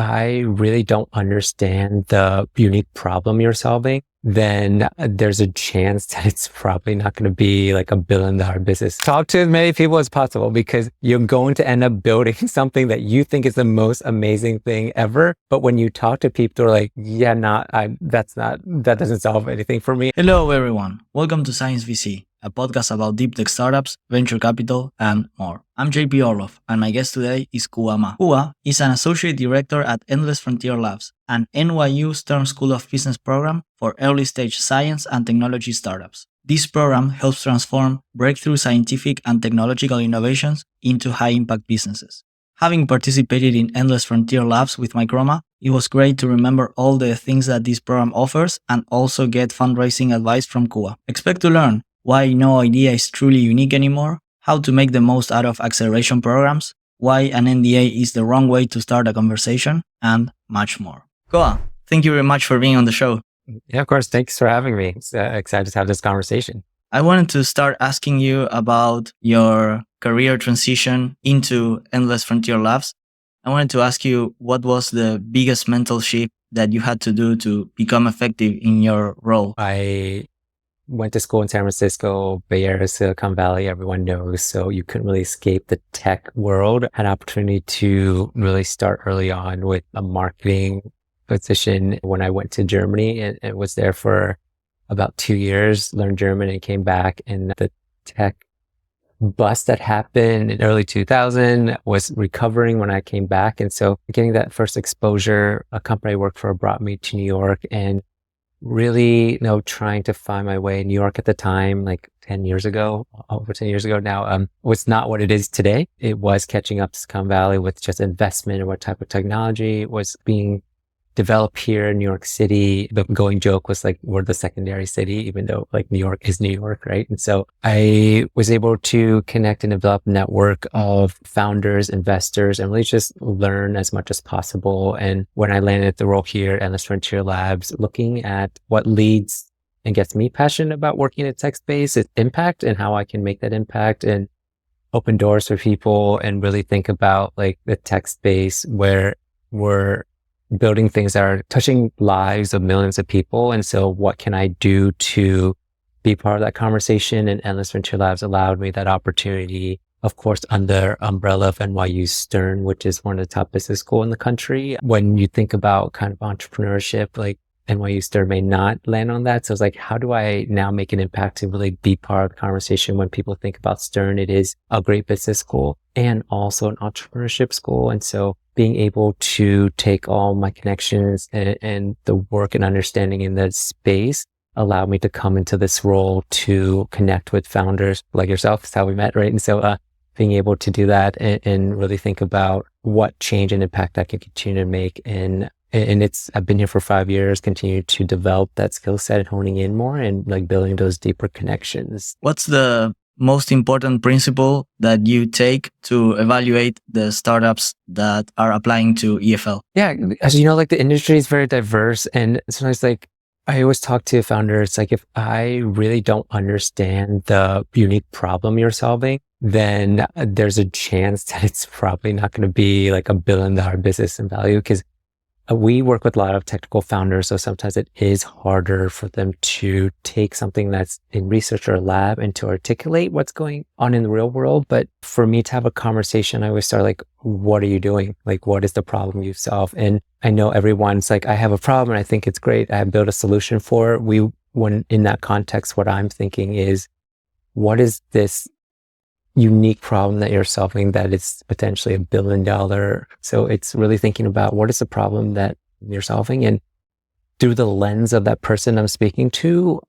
I really don't understand the unique problem you're solving, then there's a chance that it's probably not going to be like a $1 billion business. Talk to as many people as possible because you're going to end up building something that you think is the most amazing thing ever. But when you talk to people, they're like, yeah, that doesn't solve anything for me. Hello, everyone. Welcome to Science VC, a podcast about Deeptech startups, venture capital, and more. I'm JP Orlov, and my guest today is Khoa Ma. Khoa is an associate director at Endless Frontier Labs, an NYU Stern School of Business program for early-stage science and technology startups. This program helps transform breakthrough scientific and technological innovations into high-impact businesses. Having participated in Endless Frontier Labs with my Khoa Ma, it was great to remember all the things that this program offers and also get fundraising advice from Khoa. Expect to learn why no idea is truly unique anymore, how to make the most out of acceleration programs, why an NDA is the wrong way to start a conversation, and much more. Khoa, thank you very much for being on the show. Yeah, of course. Thanks for having me. Excited to have this conversation. I wanted to start asking you about your career transition into Endless Frontier Labs. I wanted to ask you, what was the biggest mental shift that you had to do to become effective in your role? I went to school in San Francisco, Bay Area, Silicon Valley, everyone knows. So you couldn't really escape the tech world. Had an opportunity to really start early on with a marketing position when I went to Germany and was there for about 2 years, learned German and came back. And the tech bust that happened in early 2000 was recovering when I came back. And so getting that first exposure, a company I worked for brought me to New York and really, trying to find my way in New York at the time, like 10 years ago, over 10 years ago now, was not what it is today. It was catching up to Silicon Valley with just investment and what type of technology was being developed here in New York City. The going joke was like, we're the secondary city, even though like New York is New York, right? And so I was able to connect and develop a network of founders, investors, and really just learn as much as possible. And when I landed the role here at Endless Frontier Labs, looking at what leads and gets me passionate about working in a tech space is impact and how I can make that impact and open doors for people and really think about like the tech space where we're building things that are touching lives of millions of people. And so what can I do to be part of that conversation? And Endless Frontier Labs allowed me that opportunity, of course, under umbrella of NYU Stern, which is one of the top business schools in the country. When you think about kind of entrepreneurship, like NYU Stern may not land on that. So it's like, how do I now make an impact to really be part of the conversation? When people think about Stern, it is a great business school and also an entrepreneurship school. And so being able to take all my connections and the work and understanding in that space allowed me to come into this role to connect with founders like yourself. That's how we met, right? And so being able to do that and really think about what change and impact I can continue to make. And I've been here for 5 years, continue to develop that skill set and honing in more and like building those deeper connections. What's the most important principle that you take to evaluate the startups that are applying to EFL? Yeah, as you know, like the industry is very diverse, and sometimes like I always talk to founders, like if I really don't understand the unique problem you're solving, then there's a chance that it's probably not going to be like a $1 billion business in value because we work with a lot of technical founders, so sometimes it is harder for them to take something that's in research or lab and to articulate what's going on in the real world. But for me to have a conversation, I always start like, what are you doing? Like, what is the problem you solve? And I know everyone's like, I have a problem and I think it's great. I built a solution for it. When in that context, what I'm thinking is, what is this unique problem that you're solving that is potentially $1 billion. So it's really thinking about what is the problem that you're solving, and through the lens of that person I'm speaking to,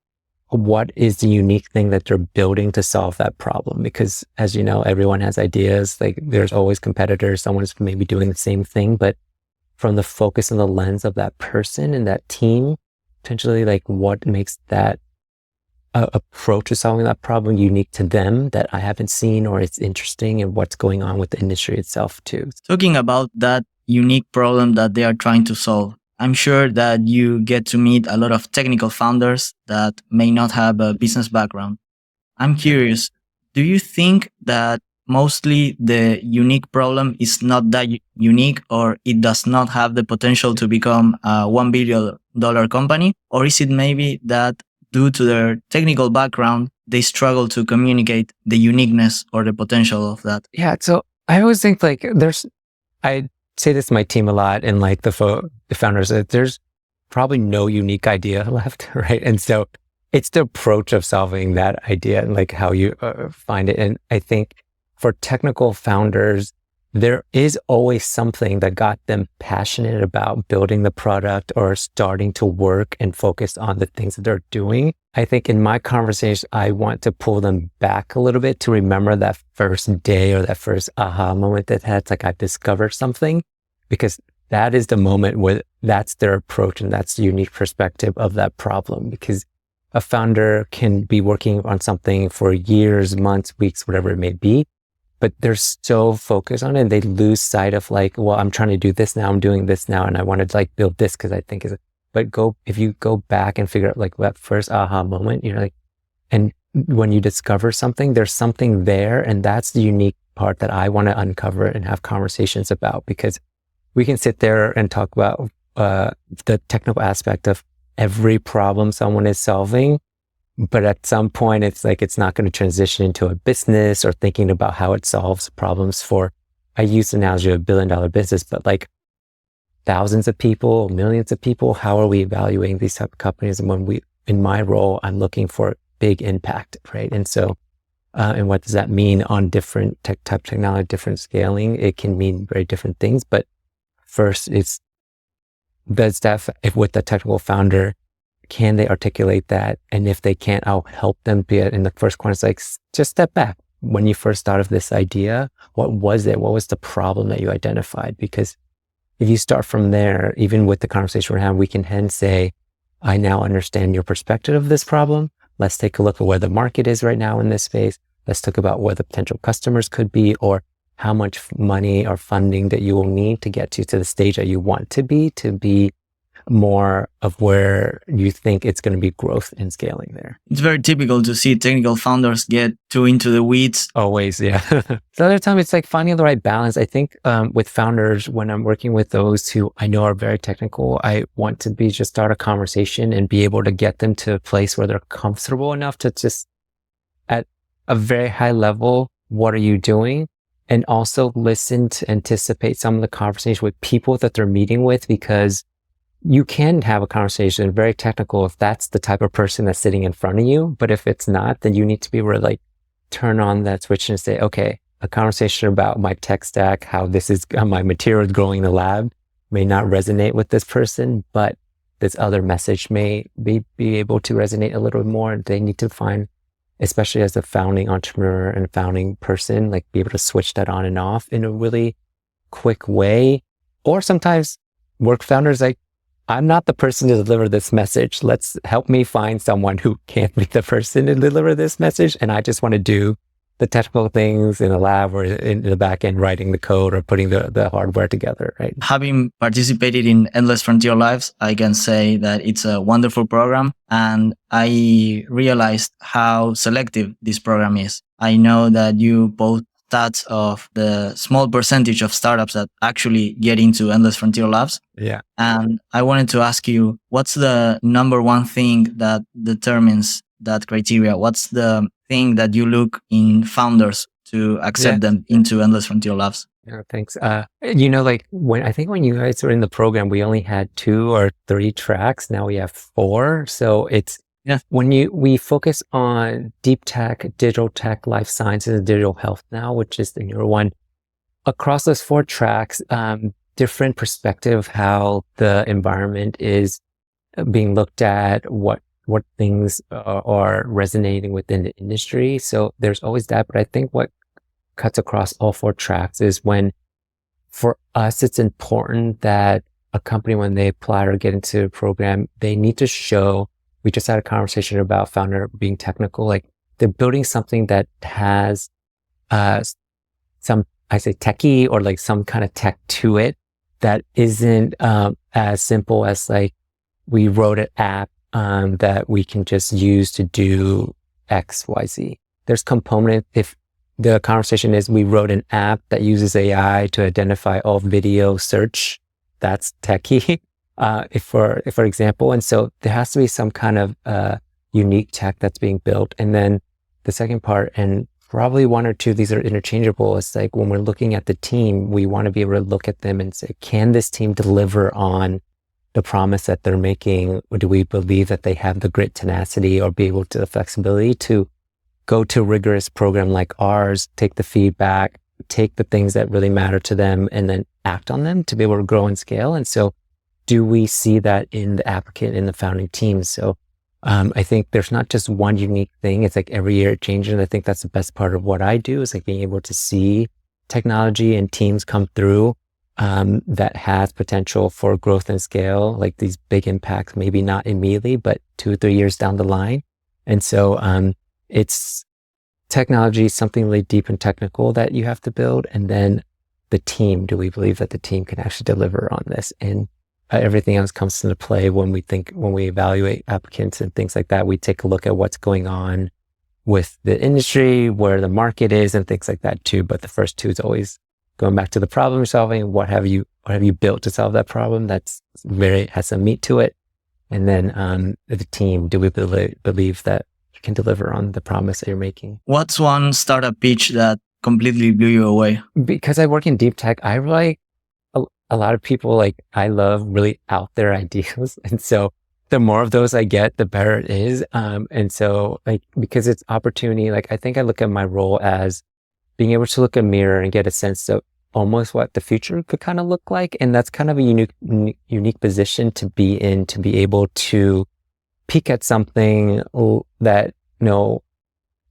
what is the unique thing that they're building to solve that problem? Because as you know, everyone has ideas, like there's always competitors, someone's maybe doing the same thing, but from the focus and the lens of that person and that team, potentially like what makes that approach to solving that problem unique to them that I haven't seen, or it's interesting, and what's going on with the industry itself too. Talking about that unique problem that they are trying to solve, I'm sure that you get to meet a lot of technical founders that may not have a business background. I'm curious, do you think that mostly the unique problem is not that unique, or it does not have the potential to become a $1 billion company? Or is it maybe that due to their technical background, they struggle to communicate the uniqueness or the potential of that? Yeah. So I always think like I say this to my team a lot, and like the founders, that there's probably no unique idea left, right? And so it's the approach of solving that idea and like how you find it. And I think for technical founders, there is always something that got them passionate about building the product or starting to work and focus on the things that they're doing. I think in my conversation, I want to pull them back a little bit to remember that first day or that first aha moment that had, like, I discovered something, because that is the moment where that's their approach and that's the unique perspective of that problem. Because a founder can be working on something for years, months, weeks, whatever it may be, but they're so focused on it and they lose sight of like, well, I'm trying to do this now, I'm doing this now, and I want to like build this because I think is. But if you go back and figure out like that first aha moment, you're like, and when you discover something, there's something there, and that's the unique part that I want to uncover and have conversations about, because we can sit there and talk about the technical aspect of every problem someone is solving, but at some point it's like it's not going to transition into a business or thinking about how it solves problems for, I use the analogy of $1 billion business, but like thousands of people, millions of people. How are we evaluating these type of companies? And when in my role, I'm looking for big impact, right? And so, and what does that mean on different type technology, different scaling? It can mean very different things, but first it's, does that, if with the technical founder, can they articulate that? And if they can't, I'll help them be it. In the first corner, it's like, just step back. When you first thought of this idea, what was it? What was the problem that you identified? Because if you start from there, even with the conversation we're having, we can then say, I now understand your perspective of this problem. Let's take a look at where the market is right now in this space. Let's talk about where the potential customers could be, or how much money or funding that you will need to get to the stage that you want to be more of where you think it's going to be growth and scaling there. It's very typical to see technical founders get too into the weeds. Always, yeah. The other time, it's like finding the right balance. I think with founders, when I'm working with those who I know are very technical, I want to just start a conversation and be able to get them to a place where they're comfortable enough to just, at a very high level, what are you doing? And also listen to anticipate some of the conversation with people that they're meeting with, because you can have a conversation very technical if that's the type of person that's sitting in front of you. But if it's not, then you need to be able to like turn on that switch and say, okay, a conversation about my tech stack, how my material is growing in the lab may not resonate with this person, but this other message may be able to resonate a little more. They need to find, especially as a founding entrepreneur and founding person, like be able to switch that on and off in a really quick way. Or sometimes work founders like, I'm not the person to deliver this message. Let's help me find someone who can be the person to deliver this message. And I just want to do the technical things in the lab or in the back end, writing the code or putting the hardware together, right? Having participated in Endless Frontier Labs, I can say that it's a wonderful program. And I realized how selective this program is. I know that you both stats of the small percentage of startups that actually get into Endless Frontier Labs. Yeah. And I wanted to ask you, what's the number one thing that determines that criteria? What's the thing that you look in founders to accept them into Endless Frontier Labs? Yeah, thanks. Like when you guys were in the program, we only had 2 or 3 tracks. Now we have 4. So it's, when we focus on deep tech, digital tech, life sciences, and digital health now, which is the newer one, across those 4 tracks, different perspective of how the environment is being looked at, what things are resonating within the industry. So there's always that. But I think what cuts across all 4 tracks is when, for us, it's important that a company, when they apply or get into a program, they need to show. We just had a conversation about founder being technical. Like they're building something that has some, I say techie, or like some kind of tech to it that isn't as simple as like we wrote an app that we can just use to do X, Y, Z. There's component. If the conversation is we wrote an app that uses AI to identify all video search. That's techie, for example. And so there has to be some kind of unique tech that's being built. And then the second part, and probably one or two, these are interchangeable. It's like when we're looking at the team, we want to be able to look at them and say, can this team deliver on the promise that they're making? Or do we believe that they have the grit, tenacity, or be able to the flexibility to go to a rigorous program like ours, take the feedback, take the things that really matter to them, and then act on them to be able to grow and scale? And so do we see that in the applicant, in the founding team? So I think there's not just one unique thing. It's like every year it changes. And I think that's the best part of what I do, is like being able to see technology and teams come through that has potential for growth and scale, like these big impacts, maybe not immediately, but 2 or 3 years down the line. And so it's technology, something really deep and technical that you have to build. And then the team, do we believe that the team can actually deliver on this? And everything else comes into play when we evaluate applicants and things like that. We take a look at what's going on with the industry, where the market is, and things like that too. But the first two is always going back to the problem solving. What have you built to solve that problem? That's has some meat to it. And then the team, do we believe that you can deliver on the promise that you're making? What's one startup pitch that completely blew you away? Because I work in deep tech, I like a lot of people, like I love really out there ideas. And so the more of those I get, the better it is. And so like, because it's opportunity, like I think I look at my role as being able to look in a mirror and get a sense of almost what the future could kind of look like. And that's kind of a unique position to be in, to be able to peek at something that,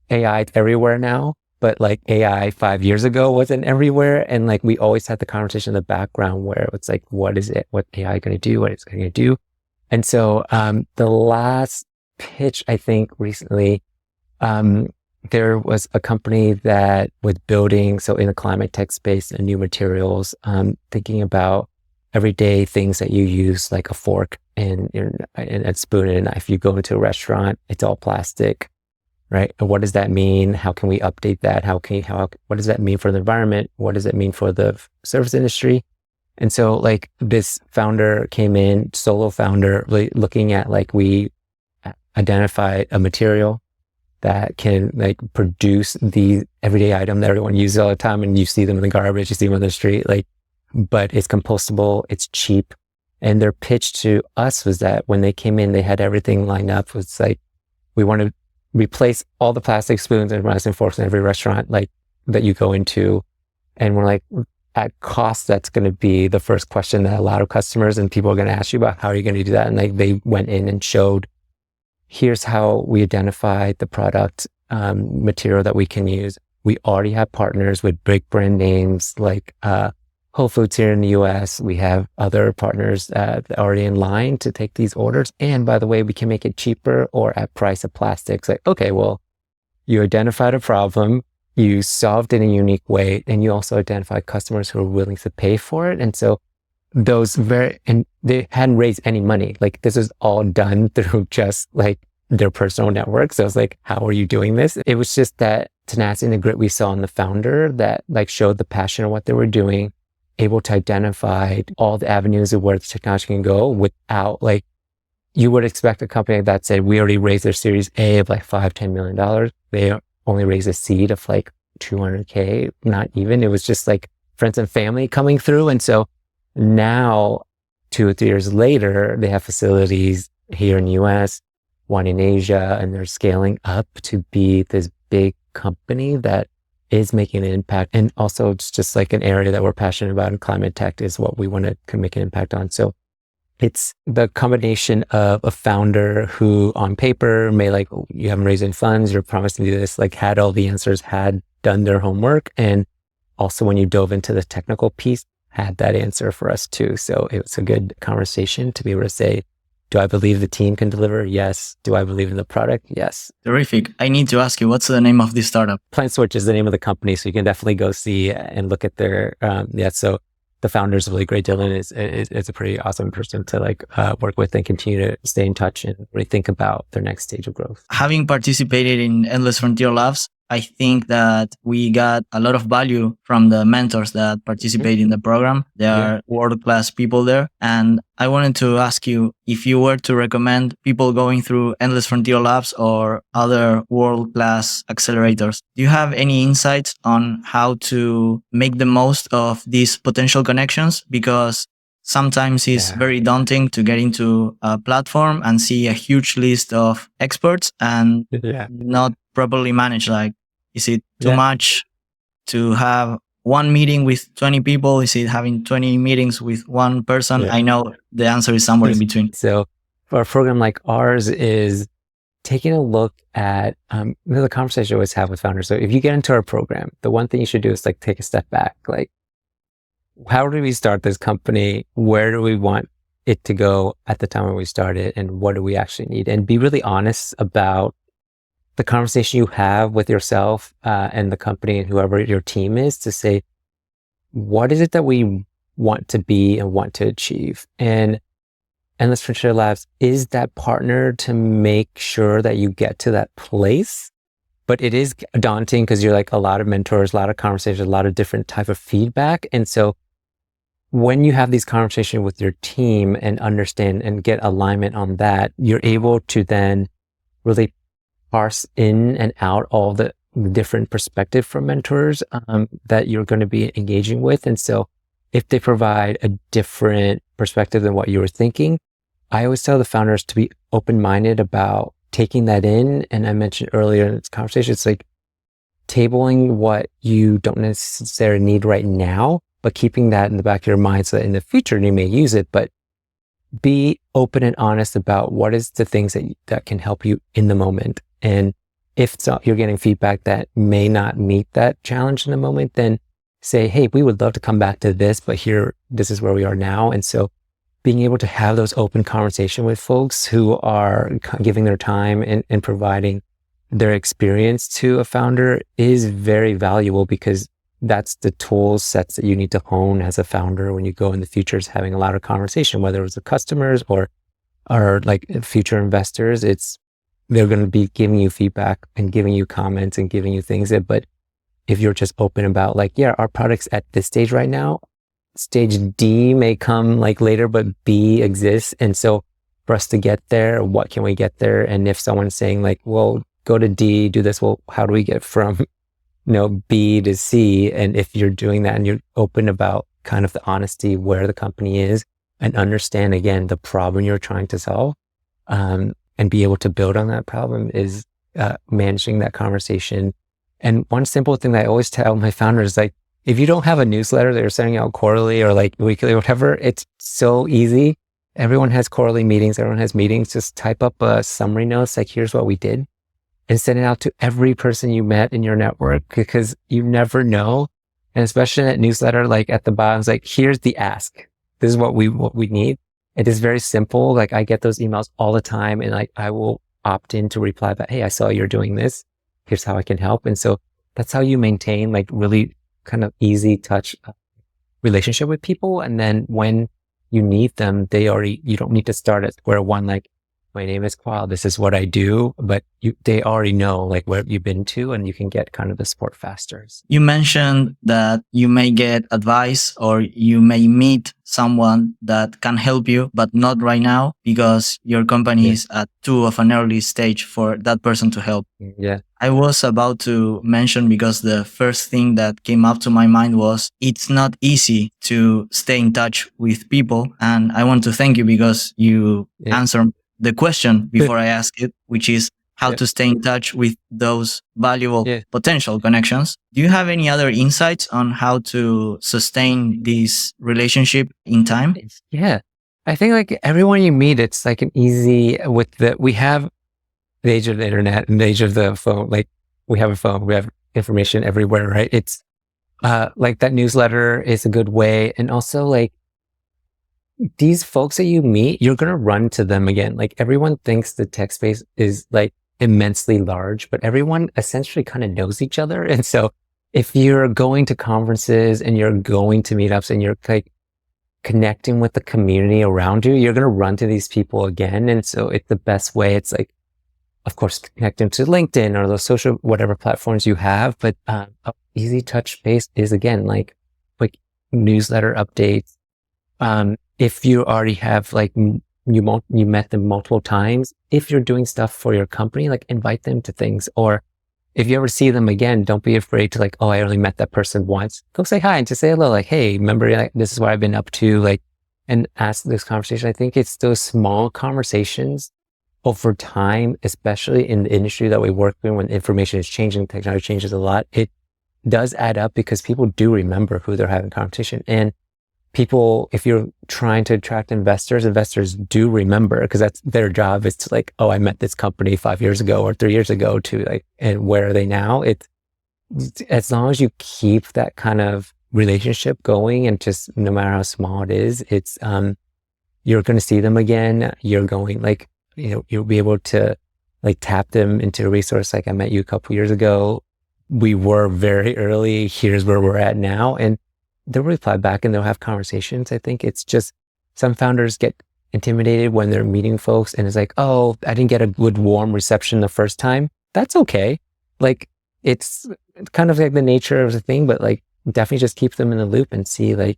AI is everywhere now. But like AI 5 years ago wasn't everywhere. And like we always had the conversation in the background where it's like, what is it? What AI going to do? What it's going to do? And so the last pitch, I think recently, there was a company that was building, so in the climate tech space and new materials, thinking about everyday things that you use, like a fork and a spoon and a knife. You go into a restaurant, it's all plastic. Right? And what does that mean? How can we update that? What does that mean for the environment? What does it mean for the service industry? And so like this founder came in, solo founder, really looking at like we identify a material that can like produce the everyday item that everyone uses all the time. And you see them in the garbage, you see them on the street, but it's compostable, it's cheap. And their pitch to us was that when they came in, they had everything lined up. It was like, we want to replace all the plastic spoons and knives and forks in every restaurant like that you go into. And we're like, at cost, that's going to be the first question that a lot of customers and people are going to ask you about. How are you going to do that? And like they went in and showed, here's how we identify the product material that we can use. We already have partners with big brand names like Whole Foods here in the US. We have other partners already in line to take these orders. And by the way, we can make it cheaper or at price of plastics. Like, okay, well, you identified a problem, you solved it in a unique way, and you also identified customers who are willing to pay for it. And so and they hadn't raised any money. Like this was all done through just like their personal network. So I was like, how are you doing this? It was just that tenacity and the grit we saw in the founder that like showed the passion of what they were doing, able to identify all the avenues of where the technology can go without like, you would expect a company that said, we already raised their series A of like $5-10 million. They only raised a seed of like 200K, not even. It was just like friends and family coming through. And so now 2 or 3 years later, they have facilities here in the US, one in Asia, and they're scaling up to be this big company that is making an impact. And also it's just like an area that we're passionate about in climate tech is what we want to make an impact on. So it's the combination of a founder who on paper may like, you haven't raised any funds, you're promising to do this, like had all the answers, had done their homework. And also when you dove into the technical piece, had that answer for us too. So it was a good conversation to be able to say, do I believe the team can deliver? Yes. Do I believe in the product? Yes. Terrific. I need to ask you, what's the name of this startup? Plant Switch is the name of the company. So you can definitely go see and look at their, so the founder is really great. Dylan is a pretty awesome person to like work with and continue to stay in touch and really think about their next stage of growth. Having participated in Endless Frontier Labs, I think that we got a lot of value from the mentors that participate in the program. There Yeah. are world-class people there. And I wanted to ask you if you were to recommend people going through Endless Frontier Labs or other world-class accelerators, do you have any insights on how to make the most of these potential connections? Because sometimes it's Yeah. very daunting to get into a platform and see a huge list of experts and Yeah. not properly managed. Like, is it too Yeah. much to have one meeting with 20 people? Is it having 20 meetings with one person? Yeah. I know the answer is somewhere in between. So for a program like ours is taking a look at the conversation I always have with founders. So if you get into our program, the one thing you should do is like take a step back. Like, how did we start this company? Where do we want it to go at the time when we started? And what do we actually need? And be really honest about the conversation you have with yourself and the company and whoever your team is to say, what is it that we want to be and want to achieve? And Endless Frontier Labs is that partner to make sure that you get to that place. But it is daunting because you're like a lot of mentors, a lot of conversations, a lot of different type of feedback. And so when you have these conversations with your team and understand and get alignment on that, you're able to then really parse in and out all the different perspective from mentors that you're going to be engaging with. And so if they provide a different perspective than what you were thinking, I always tell the founders to be open-minded about taking that in. And I mentioned earlier in this conversation, it's like tabling what you don't necessarily need right now, but keeping that in the back of your mind so that in the future you may use it. But be open and honest about what is the things that can help you in the moment. And if so, you're getting feedback that may not meet that challenge in the moment, then say, hey, we would love to come back to this, but this is where we are now. And so being able to have those open conversation with folks who are giving their time and providing their experience to a founder is very valuable, because that's the tool sets that you need to hone as a founder when you go in the future, is having a lot of conversation, whether it's with customers or like future investors. They're going to be giving you feedback and giving you comments and giving you things but if you're just open about like, yeah, our product's at this stage right now, stage D may come like later, but B exists. And so for us to get there, what can we get there? And if someone's saying like, well, go to D, do this, well, how do we get from B to C? And if you're doing that and you're open about kind of the honesty where the company is and understand again the problem you're trying to solve, and be able to build on that problem, is managing that conversation. And one simple thing that I always tell my founders, like, if you don't have a newsletter that you're sending out quarterly or like weekly or whatever, it's so easy. Everyone has quarterly meetings. Everyone has meetings. Just type up a summary notes, like, here's what we did, and send it out to every person you met in your network, because you never know. And especially in that newsletter, like at the bottom, it's like, here's the ask. This is what we need. It is very simple. Like, I get those emails all the time, and like, I will opt in to reply back, hey, I saw you're doing this. Here's how I can help. And so that's how you maintain like really kind of easy touch relationship with people. And then when you need them, you don't need to start at square one. Like, my name is Khoa, this is what I do, but they already know like where you've been to, and you can get kind of the support faster. You mentioned that you may get advice or you may meet someone that can help you, but not right now because your company is at too of an early stage for that person to help. Yeah. I was about to mention, because the first thing that came up to my mind was it's not easy to stay in touch with people. And I want to thank you because you answered the question before I ask it, which is how to stay in touch with those valuable potential connections. Do you have any other insights on how to sustain this relationship in time? Yeah. I think like everyone you meet, it's like an easy we have the age of the internet and the age of the phone. Like, we have a phone, we have information everywhere, right? It's like that newsletter is a good way. And also like these folks that you meet, you're going to run to them again. Like, everyone thinks the tech space is like immensely large, but everyone essentially kind of knows each other. And so if you're going to conferences and you're going to meetups and you're like connecting with the community around you, you're going to run to these people again. And so it's the best way. It's like of course, connect them to LinkedIn or those social, whatever platforms you have. But a easy touch base is, again, like quick newsletter updates. If you already have like, you met them multiple times, if you're doing stuff for your company, like invite them to things. Or if you ever see them again, don't be afraid to like, oh, I only met that person once. Go say hi and just say hello. Like, hey, remember, like, this is what I've been up to. Like, and ask this conversation. I think it's those small conversations over time, especially in the industry that we work in, when information is changing, technology changes a lot. It does add up because people do remember who they're having conversation. And people, if you're trying to attract investors do remember, because that's their job, is to like, oh, I met this company 5 years ago or 3 years ago, to like, and where are they now? It's, as long as you keep that kind of relationship going, and just no matter how small it is, it's, you're going to see them again. You're going like, you'll be able to like tap them into a resource. Like, I met you a couple years ago. We were very early. Here's where we're at now. And they'll reply back and they'll have conversations. I think it's just some founders get intimidated when they're meeting folks and it's like, oh, I didn't get a good warm reception the first time. That's okay. Like, it's kind of like the nature of the thing, but like, definitely just keep them in the loop and see like,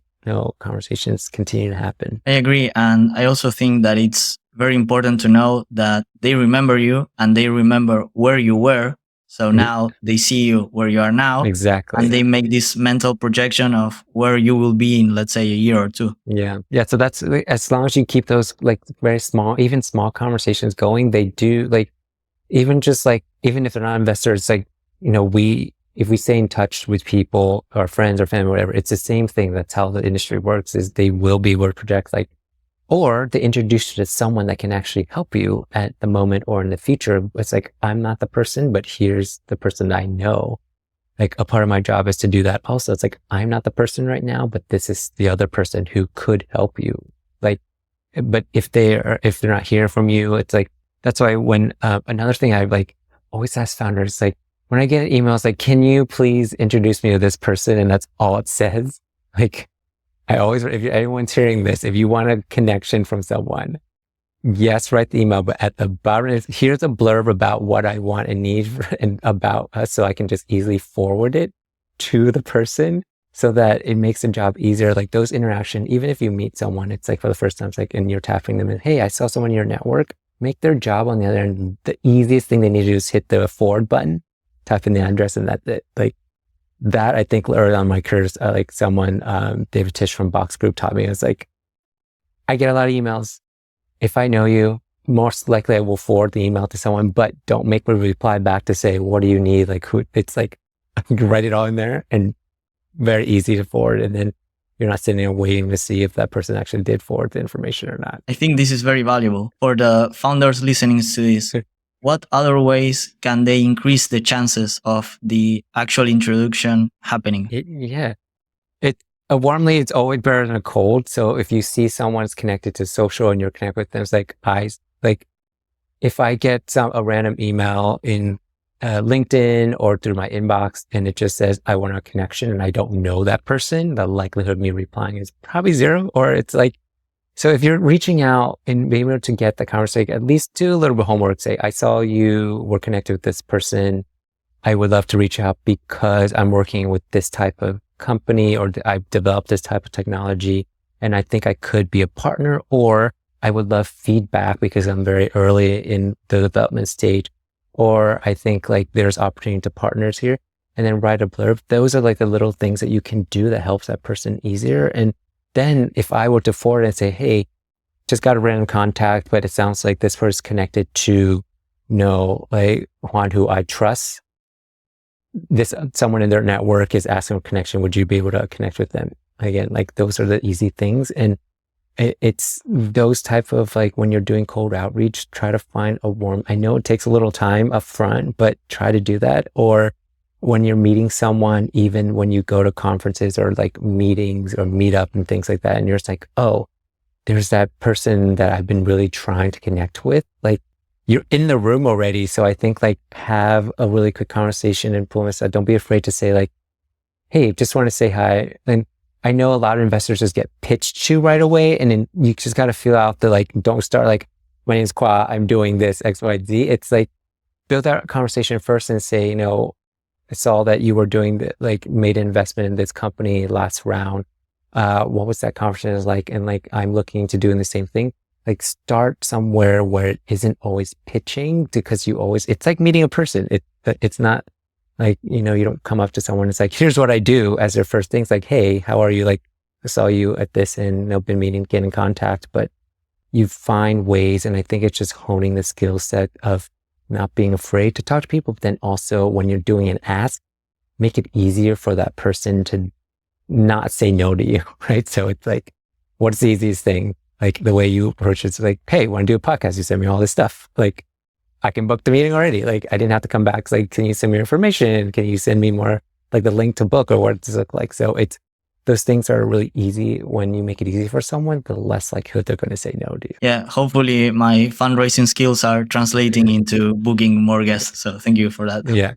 conversations continue to happen. I agree. And I also think that it's very important to know that they remember you and they remember where you were. So now they see you where you are now. Exactly. And they make this mental projection of where you will be in, let's say, a year or two. Yeah. So that's, as long as you keep those like very small, even small conversations going, they do like, even just like, even if they're not investors, like, if we stay in touch with people, our friends or family, whatever, it's the same thing. That's how the industry works, is they will be able to project like, or they introduce you to someone that can actually help you at the moment or in the future. It's like, I'm not the person, but here's the person that I know. Like, a part of my job is to do that also. It's like, I'm not the person right now, but this is the other person who could help you. Like, but if they're not hearing from you, it's like, that's why when, another thing I like always ask founders, like, when I get emails like, can you please introduce me to this person? And that's all it says. Like, I always, if anyone's hearing this, if you want a connection from someone, yes, write the email, but at the bottom, here's a blurb about what I want and need and about us, so I can just easily forward it to the person, so that it makes the job easier. Like, those interaction, even if you meet someone, it's like for the first time, it's like, and you're tapping them and, hey, I saw someone in your network, make their job on the other end. The easiest thing they need to do is hit the forward button, type in the address, and that's it. Like, that, I think early on my career, like someone, David Tish from Box Group taught me, is like, I get a lot of emails. If I know you, most likely I will forward the email to someone, but don't make me reply back to say, what do you need? Like, who? It's like, you can write it all in there and very easy to forward. And then you're not sitting there waiting to see if that person actually did forward the information or not. I think this is very valuable for the founders listening to this. What other ways can they increase the chances of the actual introduction happening? Warmly, it's always better than a cold. So if you see someone's connected to social and you're connected with them, it's like, if I get a random email in LinkedIn or through my inbox and it just says, I want a connection, and I don't know that person, the likelihood of me replying is probably zero. Or it's like, so if you're reaching out and being able to get the conversation, at least do a little bit of homework. Say, I saw you were connected with this person. I would love to reach out because I'm working with this type of company, or I've developed this type of technology and I think I could be a partner, or I would love feedback because I'm very early in the development stage, or I think like there's opportunity to partners here, and then write a blurb. Those are like the little things that you can do that helps that person easier. And then if I were to forward and say, hey, just got a random contact, but it sounds like this person's connected to, like Juan, who I trust. Someone in their network is asking for a connection. Would you be able to connect with them? Again, like, those are the easy things. And it's those type of, like, when you're doing cold outreach, try to find a warm, I know it takes a little time up front, but try to do that. Or when you're meeting someone, even when you go to conferences or like meetings or meetup and things like that, and you're just like, oh, there's that person that I've been really trying to connect with. Like, you're in the room already. So I think like have a really quick conversation and pull aside. Don't be afraid to say like, hey, just want to say hi. And I know a lot of investors just get pitched to right away. And then you just got to feel out the, like, don't start like, my name's Khoa, I'm doing this X, Y, Z. It's like, build that conversation first and say, I saw that you were made an investment in this company last round. What was that conversation like? And I'm looking into doing the same thing. Start somewhere where it isn't always pitching, because it's like meeting a person. It's not you don't come up to someone. It's like, here's what I do as their first thing. It's like, hey, how are you? I saw you at this and been meaning to get in contact, but you find ways. And I think it's just honing the skill set of not being afraid to talk to people, but then also when you're doing an ask, make it easier for that person to not say no to you, right? So it's like, what's the easiest thing? The way you approach it's like, hey, want to do a podcast? You send me all this stuff. I can book the meeting already. I didn't have to come back. It's can you send me your information? Can you send me more, the link to book, or what does it look like? So those things are really easy. When you make it easy for someone, the less likelihood they're going to say no to you. Yeah, hopefully my fundraising skills are translating into booking more guests. So thank you for that. Yeah.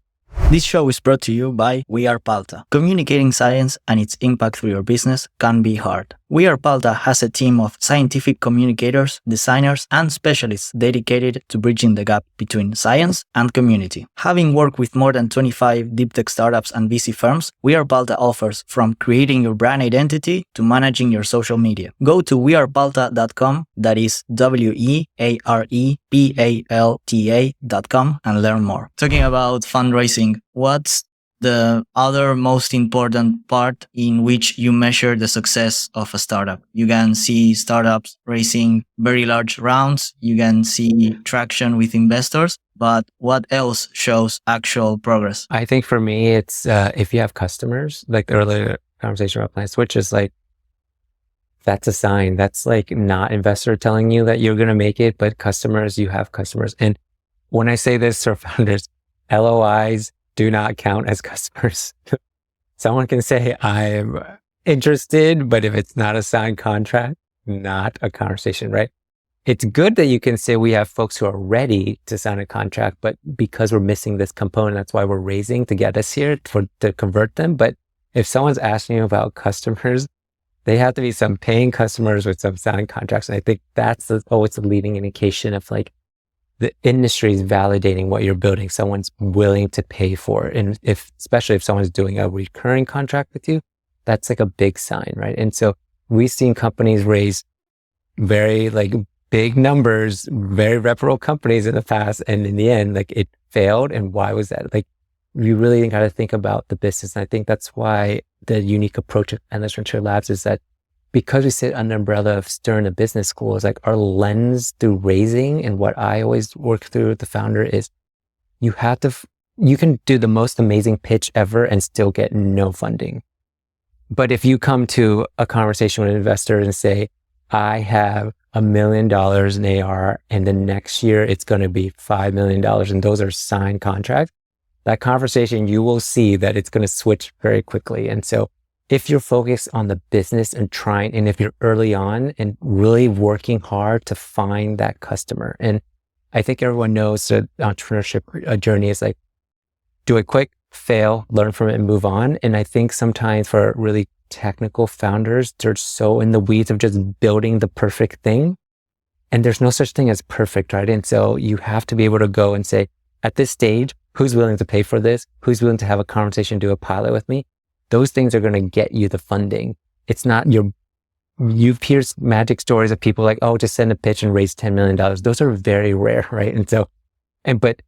This show is brought to you by We Are Palta. Communicating science and its impact through your business can be hard. We Are Palta has a team of scientific communicators, designers, and specialists dedicated to bridging the gap between science and community. Having worked with more than 25 deep tech startups and VC firms, We Are Palta offers from creating your brand identity to managing your social media. Go to wearepalta.com, that is wearepalta.com, and learn more. Talking about fundraising, what's the other most important part in which you measure the success of a startup? You can see startups raising very large rounds. You can see traction with investors. But what else shows actual progress? I think for me, it's if you have customers, the earlier conversation about Plant Switch is that's a sign. That's not investor telling you that you're going to make it, but customers, you have customers. And when I say this to founders, LOIs do not count as customers. Someone can say, I'm interested, but if it's not a signed contract, not a conversation, right? It's good that you can say we have folks who are ready to sign a contract, but because we're missing this component, that's why we're raising to get us here to convert them. But if someone's asking you about customers, they have to be some paying customers with some signed contracts. And I think that's always a leading indication of the industry is validating what you're building. Someone's willing to pay for it. And especially if someone's doing a recurring contract with you, that's a big sign, right? And so we've seen companies raise very big numbers, very reputable companies in the past. And in the end, it failed. And why was that? You really got to think about the business. And I think that's why the unique approach of Endless Frontier Labs is that because we sit under the umbrella of Stern, a business school, is our lens through raising. And what I always work through with the founder is you can do the most amazing pitch ever and still get no funding. But if you come to a conversation with an investor and say, I have $1 million in AR and the next year it's going to be $5 million, and those are signed contracts, that conversation, you will see that it's going to switch very quickly. And so if you're focused on the business and if you're early on and really working hard to find that customer, and I think everyone knows that entrepreneurship journey is do it quick, fail, learn from it, and move on. And I think sometimes for really technical founders, they're so in the weeds of just building the perfect thing. And there's no such thing as perfect, right? And so you have to be able to go and say, at this stage, who's willing to pay for this? Who's willing to have a conversation, do a pilot with me? Those things are going to get you the funding. It's not you've heard magic stories of people just send a pitch and raise $10 million. Those are very rare, right? And so, but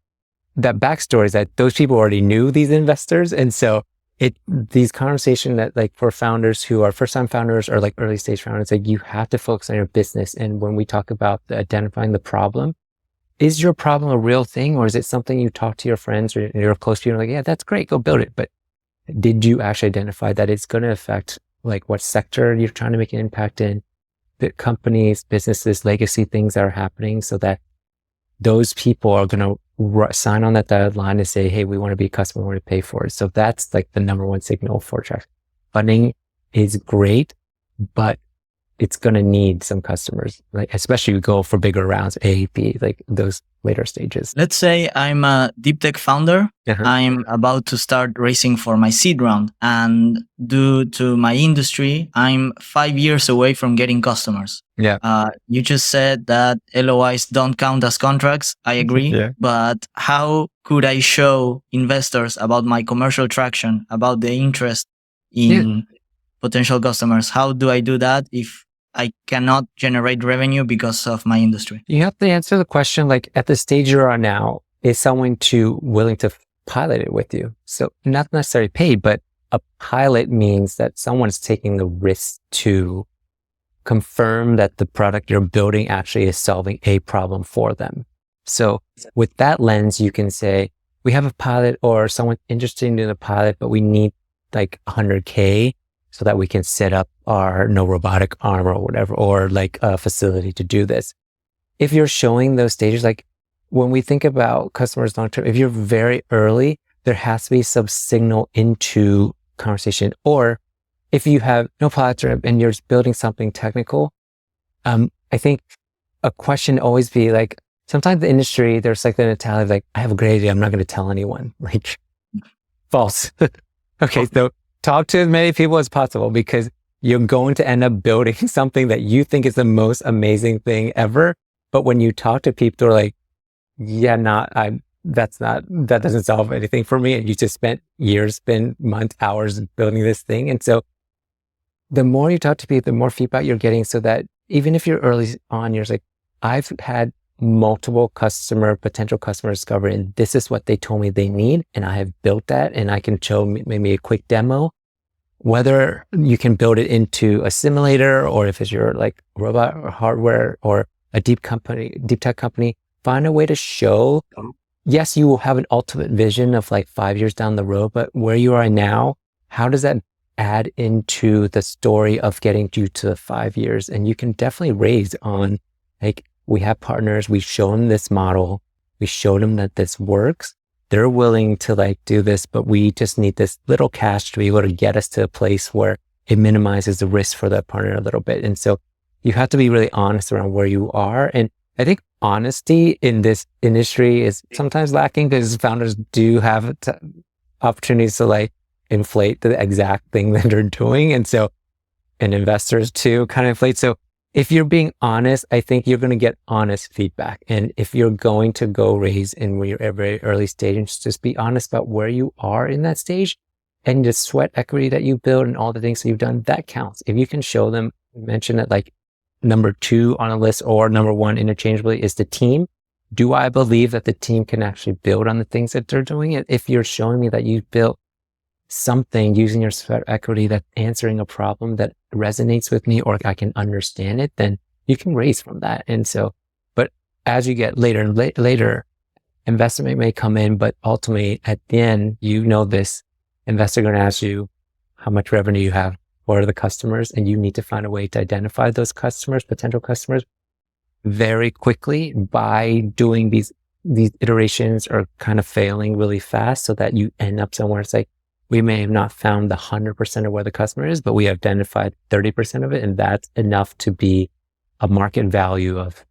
that backstory is that those people already knew these investors. And so these conversations that for founders who are first time founders or early stage founders, you have to focus on your business. And when we talk about identifying the problem, is your problem a real thing? Or is it something you talk to your friends or you're close to, yeah, that's great, go build it. But did you actually identify that it's going to affect what sector you're trying to make an impact in, the companies, businesses, legacy things that are happening, so that those people are going to sign on that dotted line and say, hey, we want to be a customer, we want to pay for it. So that's the number one signal for traction. Funding is great, but it's going to need some customers, like especially you go for bigger rounds, A, B, like those later stages. Let's say I'm a Deeptech founder. I'm about to start racing for my seed round, and due to my industry, I'm 5 years away from getting customers. Yeah. You just said that LOIs don't count as contracts. I agree. Yeah. But how could I show investors about my commercial traction, about the interest in potential customers? How do I do that if I cannot generate revenue because of my industry? You have to answer the question, like at the stage you are now, is someone willing to pilot it with you? So not necessarily paid, but a pilot means that someone's taking the risk to confirm that the product you're building actually is solving a problem for them. So with that lens, you can say, we have a pilot or someone interested in a pilot, but we need like 100K so that we can set up our no robotic arm or whatever, or like a facility to do this. If you're showing those stages, like when we think about customers long-term, if you're very early, there has to be some signal into conversation. Or if you have no pilot and you're building something technical, I think a question always be like, sometimes the industry, there's like the mentality of like, I have a great idea, I'm not going to tell anyone. Like, false. Okay, so talk to as many people as possible, because you're going to end up building something that you think is the most amazing thing ever. But when you talk to people, they're like, yeah, that doesn't solve anything for me. And you just spent months, hours building this thing. And so the more you talk to people, the more feedback you're getting, so that even if you're early on, you're like, I've had multiple potential customer discovery, and this is what they told me they need. And I have built that, and I can show maybe a quick demo, whether you can build it into a simulator, or if it's your like robot or hardware or a deep tech company, find a way to show, yes, you will have an ultimate vision of like 5 years down the road, but where you are now, how does that add into the story of getting you to the 5 years? And you can definitely raise on, like, we have partners, we show them this model, we showed them that this works. They're willing to like do this, but we just need this little cash to be able to get us to a place where it minimizes the risk for that partner a little bit. And so you have to be really honest around where you are. And I think honesty in this industry is sometimes lacking, because founders do have opportunities to like inflate the exact thing that they're doing. And investors too kind of inflate. So if you're being honest, I think you're going to get honest feedback. And if you're going to go raise in your very early stage, just be honest about where you are in that stage, and the sweat equity that you build and all the things that you've done, that counts. If you can show them, mention that like number 2 on a list or number 1 interchangeably is the team. Do I believe that the team can actually build on the things that they're doing? If you're showing me that you built something using your sweat equity that's answering a problem that resonates with me, or I can understand it, then you can raise from that. And so, but as you get later and later, investment may come in, but ultimately at the end, this investor going to ask you how much revenue you have, what are the customers, and you need to find a way to identify those customers, potential customers, very quickly by doing these iterations or kind of failing really fast, so that you end up somewhere. It's like, we may have not found the 100% of where the customer is, but we identified 30% of it, and that's enough to be a market value of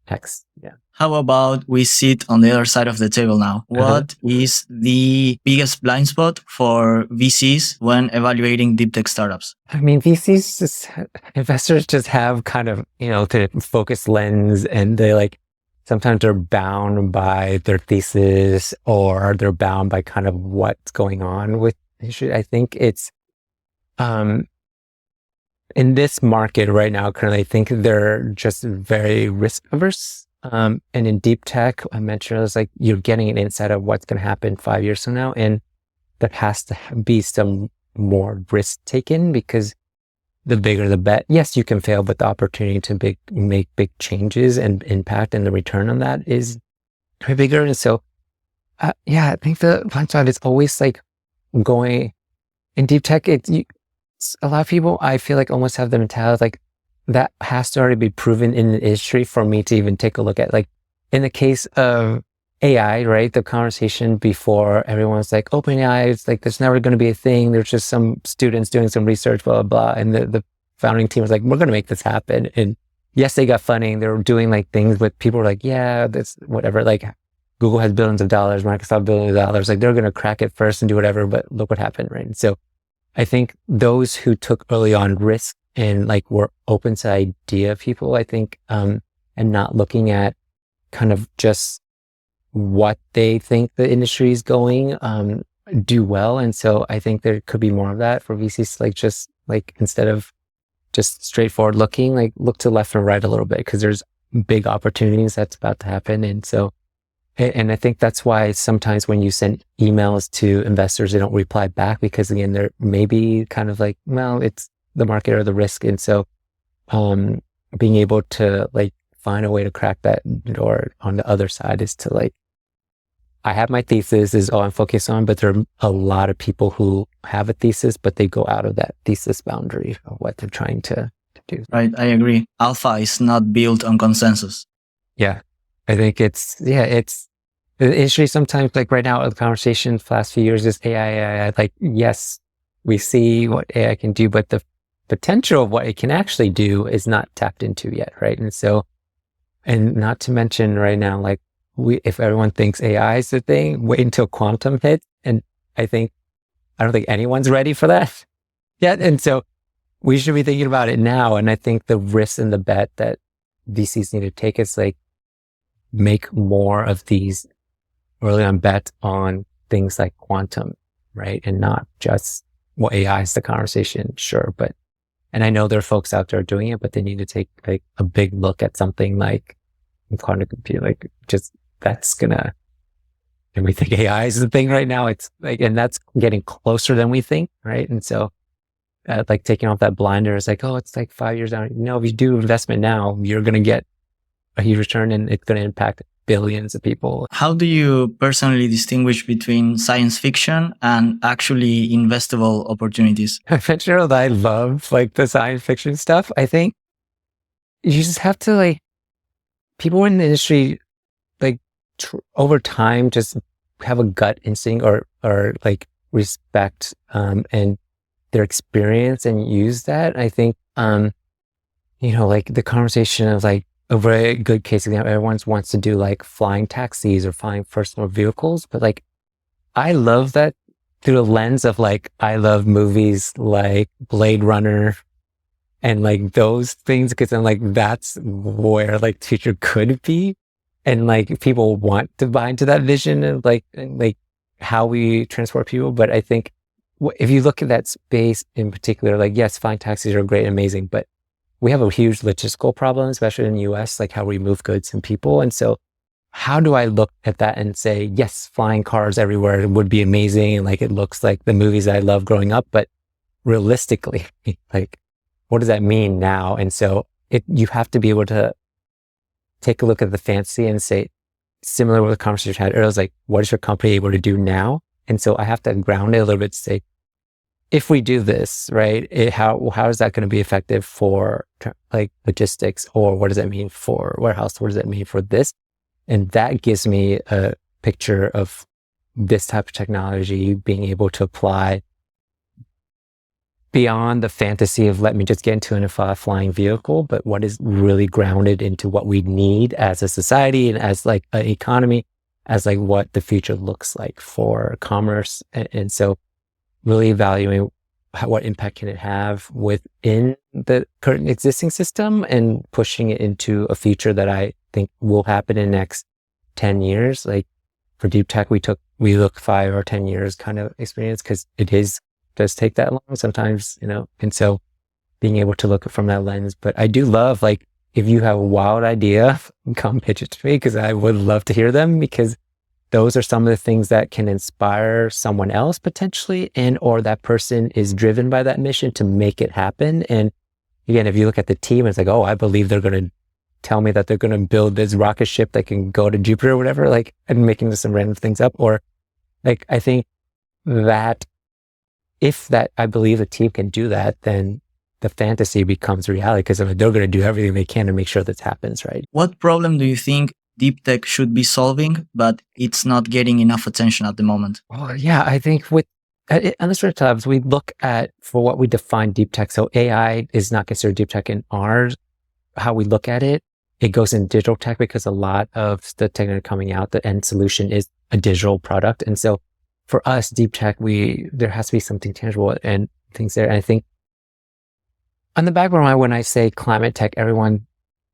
X. Yeah. How about we sit on the other side of the table now? What is the biggest blind spot for VCs when evaluating deep tech startups? I mean, investors just have kind of, the focused lens, and sometimes they're bound by their thesis, or they're bound by kind of what's going on with the issue. I think it's, in this market right now, currently, I think they're just very risk averse. And in deep tech, I mentioned, it's like you're getting an insight of what's going to happen 5 years from now. And there has to be some more risk taken, because the bigger the bet. Yes, you can fail, but the opportunity to make big changes and impact, and the return on that is way bigger. And so, I think the blind side is always like going in deep tech. A lot of people, I feel like, almost have the mentality like that has to already be proven in the industry for me to even take a look at. Like in the case of AI, right? The conversation before, everyone's like, OpenAI, it's like, there's never going to be a thing. There's just some students doing some research, blah, blah, blah. And the founding team was like, we're going to make this happen. And yes, they got funding. They were doing like things, but people were like, yeah, that's whatever. Like Google has billions of dollars, Microsoft billions of dollars. Like they're going to crack it first and do whatever, but look what happened, right? And so I think those who took early on risk and like were open to idea people, I think, and not looking at kind of just what they think the industry is going, do well. And so I think there could be more of that for VCs, like just like instead of just straightforward looking, like look to left and right a little bit because there's big opportunities that's about to happen. And so, and I think that's why sometimes when you send emails to investors, they don't reply back because again, they're maybe kind of like, well, it's the market or the risk. And so, being able to like find a way to crack that door on the other side is to like, I have my thesis is all I'm focused on, but there are a lot of people who have a thesis, but they go out of that thesis boundary of what they're trying to do. Right, I agree. Alpha is not built on consensus. Yeah, I think it's the industry sometimes, like right now, the conversation the last few years is AI. Like, yes, we see what AI can do, but the potential of what it can actually do is not tapped into yet, right? And so, and not to mention right now, like, if everyone thinks AI is the thing, wait until quantum hits. And I don't think anyone's ready for that yet. And so we should be thinking about it now. And I think the risk and the bet that VCs need to take is like, make more of these early on bets on things like quantum, right? And not just, well, AI is the conversation, sure. But, and I know there are folks out there doing it, but they need to take like a big look at something like quantum computing, like just, that's gonna, and we think AI is the thing right now. It's like, and that's getting closer than we think, right? And so, like taking off that blinder is like, oh, it's like 5 years down. No, if you do investment now, you're gonna get a huge return, and it's gonna impact billions of people. How do you personally distinguish between science fiction and actually investable opportunities? I mentioned that I love like the science fiction stuff. I think you just have to like, people in the industry, like over time, just have a gut instinct or like respect, and their experience and use that. I think, like the conversation of like a very good case example, everyone wants to do like flying taxis or flying personal vehicles, but like, I love that through the lens of like, I love movies like Blade Runner and like those things, because I'm like, that's where like the future could be. And like people want to buy into that vision of like how we transport people. But I think if you look at that space in particular, like yes, flying taxis are great and amazing, but we have a huge logistical problem, especially in the US, like how we move goods and people. And so how do I look at that and say, yes, flying cars everywhere would be amazing. And like, it looks like the movies I love growing up, but realistically, like, what does that mean now? And so you have to be able to take a look at the fantasy and say, similar with the conversation I had earlier, I was like, what is your company able to do now? And so I have to ground it a little bit to say, if we do this, right, how is that going to be effective for like logistics, or what does that mean for warehouse? What does that mean for this? And that gives me a picture of this type of technology being able to apply beyond the fantasy of let me just get into a flying vehicle, but what is really grounded into what we need as a society and as like an economy, as like what the future looks like for commerce. And so really evaluating what impact can it have within the current existing system and pushing it into a future that I think will happen in the next 10 years. Like for Deeptech, we look 5 or 10 years kind of experience, because it does take that long sometimes, and so being able to look at from that lens. But I do love, like, if you have a wild idea, come pitch it to me, because I would love to hear them, because those are some of the things that can inspire someone else potentially, and or that person is driven by that mission to make it happen. And again, if you look at the team, it's like, oh, I believe they're going to tell me that they're going to build this rocket ship that can go to Jupiter or whatever, like, and making some random things up. Or like, I think that if that I believe the team can do that, then the fantasy becomes reality, because they're going to do everything they can to make sure that happens, right? What problem do you think Deeptech should be solving, but it's not getting enough attention at the moment? Oh, yeah, I think with At Illustrator Labs, we look at, for what we define deep tech. So AI is not considered deep tech in ours. How we look at it, it goes in digital tech because a lot of the technology coming out, the end solution is a digital product. And so for us, deep tech, there has to be something tangible and things there. And I think on the back of my mind, when I say climate tech,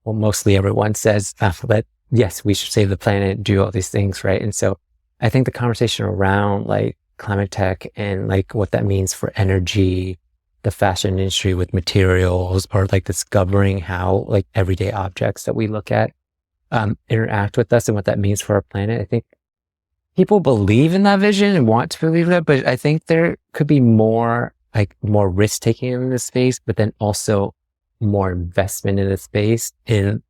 mostly everyone says that, yes, we should save the planet, do all these things, right? And so I think the conversation around like climate tech and like what that means for energy, the fashion industry with materials, or like discovering how like everyday objects that we look at interact with us and what that means for our planet. I think people believe in that vision and want to believe that, but I think there could be more risk taking in this space, but then also more investment in the space in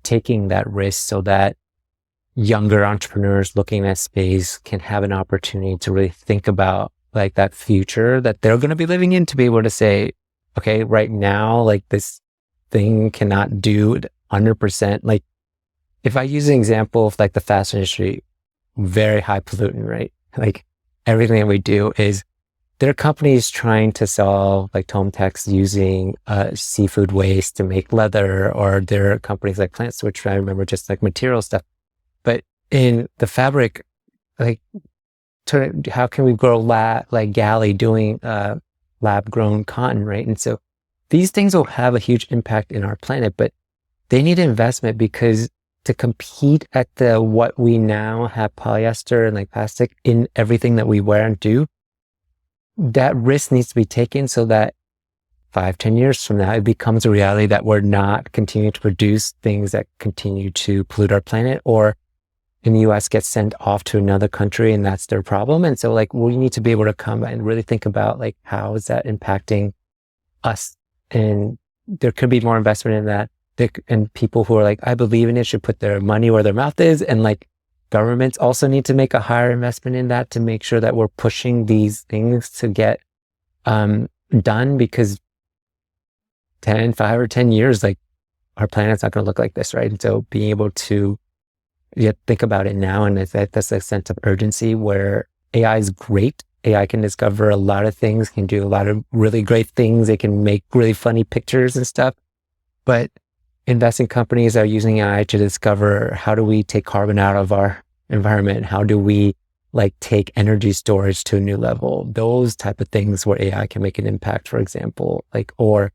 taking that risk so that younger entrepreneurs looking at space can have an opportunity to really think about like that future that they're going to be living in, to be able to say, okay, right now, like this thing cannot do 100%. Like if I use an example of like the fashion industry, very high pollutant, right? Like everything that we do is, there are companies trying to solve like home techs using seafood waste to make leather, or there are companies like Plant Switch, I remember, just like material stuff. But in the fabric, like how can we grow galley doing lab grown cotton, right? And so these things will have a huge impact in our planet, but they need investment, because to compete at what we now have polyester and like plastic in everything that we wear and do, that risk needs to be taken so that 5-10 years from now, it becomes a reality that we're not continuing to produce things that continue to pollute our planet, or in the US get sent off to another country and that's their problem. And so like, we need to be able to come and really think about like, how is that impacting us? And there could be more investment in that. And people who are like, I believe in it, should put their money where their mouth is. And like, governments also need to make a higher investment in that to make sure that we're pushing these things to get done, because 5 or 10 years, like our planet's not going to look like this, right? And so being able to think about it now, and that's a sense of urgency where AI is great. AI can discover a lot of things, can do a lot of really great things. It can make really funny pictures and stuff, but investing companies are using AI to discover, how do we take carbon out of our environment? How do we like take energy storage to a new level? Those type of things where AI can make an impact, for example, like, or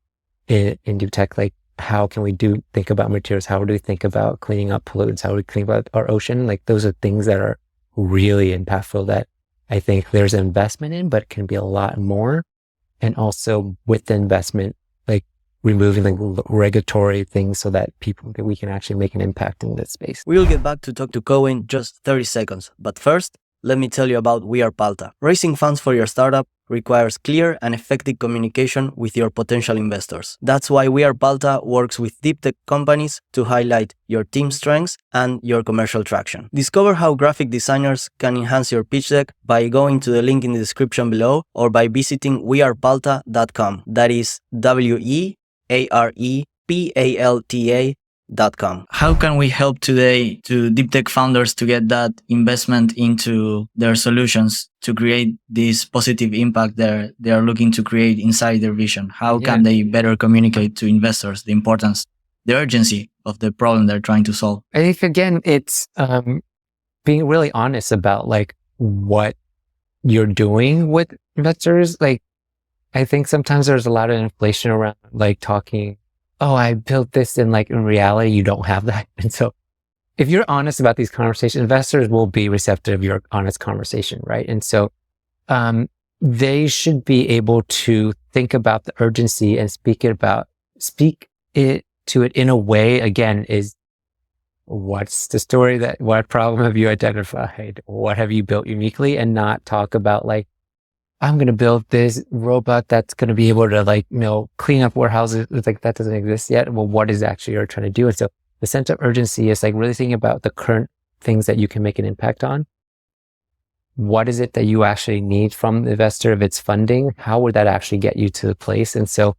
in deep tech, like how can we think about materials? How do we think about cleaning up pollutants? How do we clean up our ocean? Like those are things that are really impactful that I think there's investment in, but it can be a lot more. And also with the investment, like removing the regulatory things so that we can actually make an impact in this space. We'll get back to talk to Co in just 30 seconds. But first, let me tell you about We Are Palta. Raising funds for your startup requires clear and effective communication with your potential investors. That's why We Are Palta works with deep tech companies to highlight your team's strengths and your commercial traction. Discover how graphic designers can enhance your pitch deck by going to the link in the description below, or by visiting wearepalta.com. That is WEAREPALTA.com. How can we help today to deep tech founders to get that investment into their solutions to create this positive impact they are looking to create inside their vision? How can they better communicate to investors the importance, the urgency of the problem they're trying to solve? I think again, it's being really honest about like what you're doing with investors. Like I think sometimes there's a lot of inflation around like talking, oh, I built this, and like in reality, you don't have that. And so if you're honest about these conversations, investors will be receptive to your honest conversation, right? And so they should be able to think about the urgency and speak it to it in a way, again, is what's the story, what problem have you identified? What have you built uniquely? And not talk about like, I'm going to build this robot that's going to be able to like, clean up warehouses. It's like, that doesn't exist yet. Well, what is actually you're trying to do? And so the sense of urgency is like really thinking about the current things that you can make an impact on. What is it that you actually need from the investor? If it's funding, how would that actually get you to the place? And so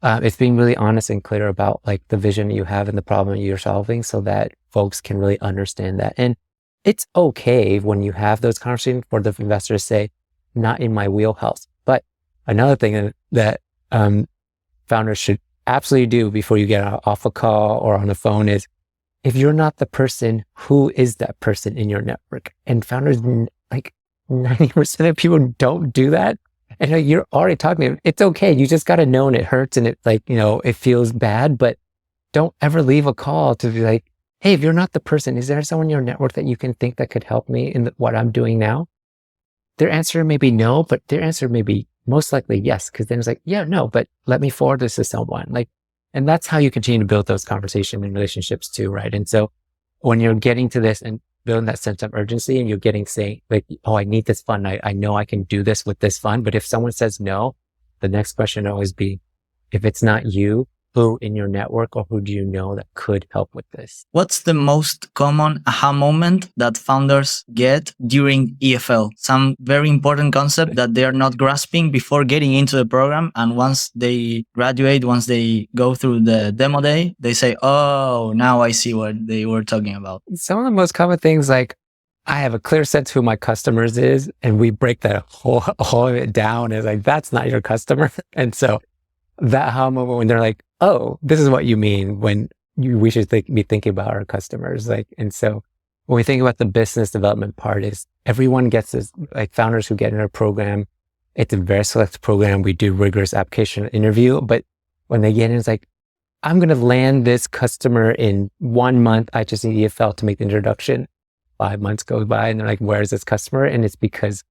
it's being really honest and clear about like the vision you have and the problem you're solving, so that folks can really understand that. And it's okay when you have those conversations for the investors to say, not in my wheelhouse. But another thing that founders should absolutely do before you get off a call or on the phone is, if you're not the person, who is that person in your network? And founders, like 90% of people don't do that. And you're already talking to them. It's okay. You just got to know, and it hurts, and it it feels bad, but don't ever leave a call to be like, hey, if you're not the person, is there someone in your network that you can think that could help me in what I'm doing now? Their answer may be no, but their answer may be most likely yes. Cause then it's like, yeah, no, but let me forward this to someone. And that's how you continue to build those conversations and relationships too, right? And so when you're getting to this and building that sense of urgency, and you're saying like, oh, I need this fund. I know I can do this with this fund. But if someone says no, the next question will always be, if it's not you, who in your network or who do you know that could help with this? What's the most common aha moment that founders get during EFL? Some very important concept that they are not grasping before getting into the program. And once they graduate, once they go through the demo day, they say, oh, now I see what they were talking about. Some of the most common things, like, I have a clear sense who my customers is, and we break that whole of it down as like, that's not your customer. And so that aha moment when they're like, oh, this is what you mean when we should be thinking about our customers. And so when we think about the business development part, is everyone gets this, like founders who get in our program, it's a very select program. We do rigorous application interview, but when they get in, it's like, I'm going to land this customer in 1 month. I just need EFL to make the introduction. 5 months goes by and they're like, where is this customer? And it's because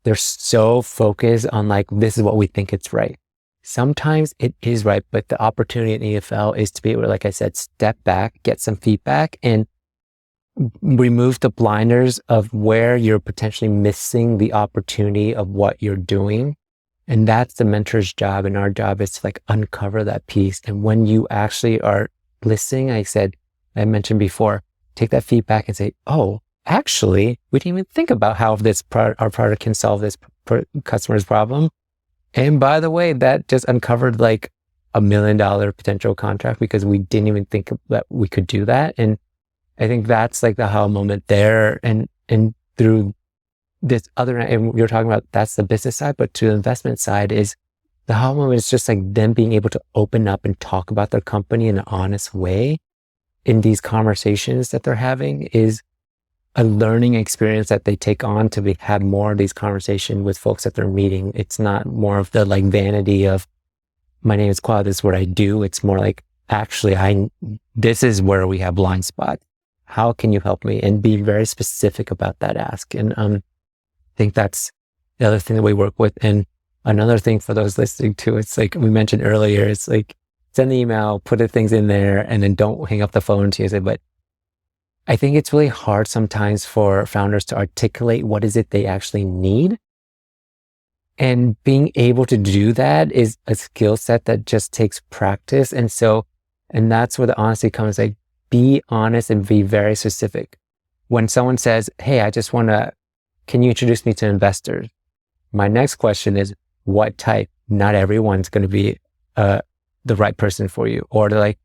they're so focused on like, this is what we think it's right. Sometimes it is right, but the opportunity in EFL is to be able to, like I said, step back, get some feedback, and remove the blinders of where you're potentially missing the opportunity of what you're doing. And that's the mentor's job. And our job is to like uncover that piece. And when you actually are listening, I mentioned before, take that feedback and say, oh, actually, we didn't even think about how our product can solve this customer's problem. And by the way, that just uncovered like $1 million potential contract because we didn't even think that we could do that. And I think that's like the aha moment there. And through this other, and you're talking about, that's the business side, but to the investment side is the aha moment is just like them being able to open up and talk about their company in an honest way in these conversations that they're having is a learning experience that they take on to have more of these conversations with folks that they're meeting. It's not more of the like vanity of, my name is Khoa, this is what I do. It's more like, actually, this is where we have blind spots. How can you help me? And be very specific about that ask. And I think that's the other thing that we work with. And another thing for those listening to, it's like we mentioned earlier, it's like, send the email, put the things in there, and then don't hang up the phone to you. But I think it's really hard sometimes for founders to articulate what is it they actually need. And being able to do that is a skill set that just takes practice. And that's where the honesty comes, like, be honest and be very specific. When someone says, hey, can you introduce me to investors? My next question is, what type? Not everyone's going to be the right person for you. Or they're like,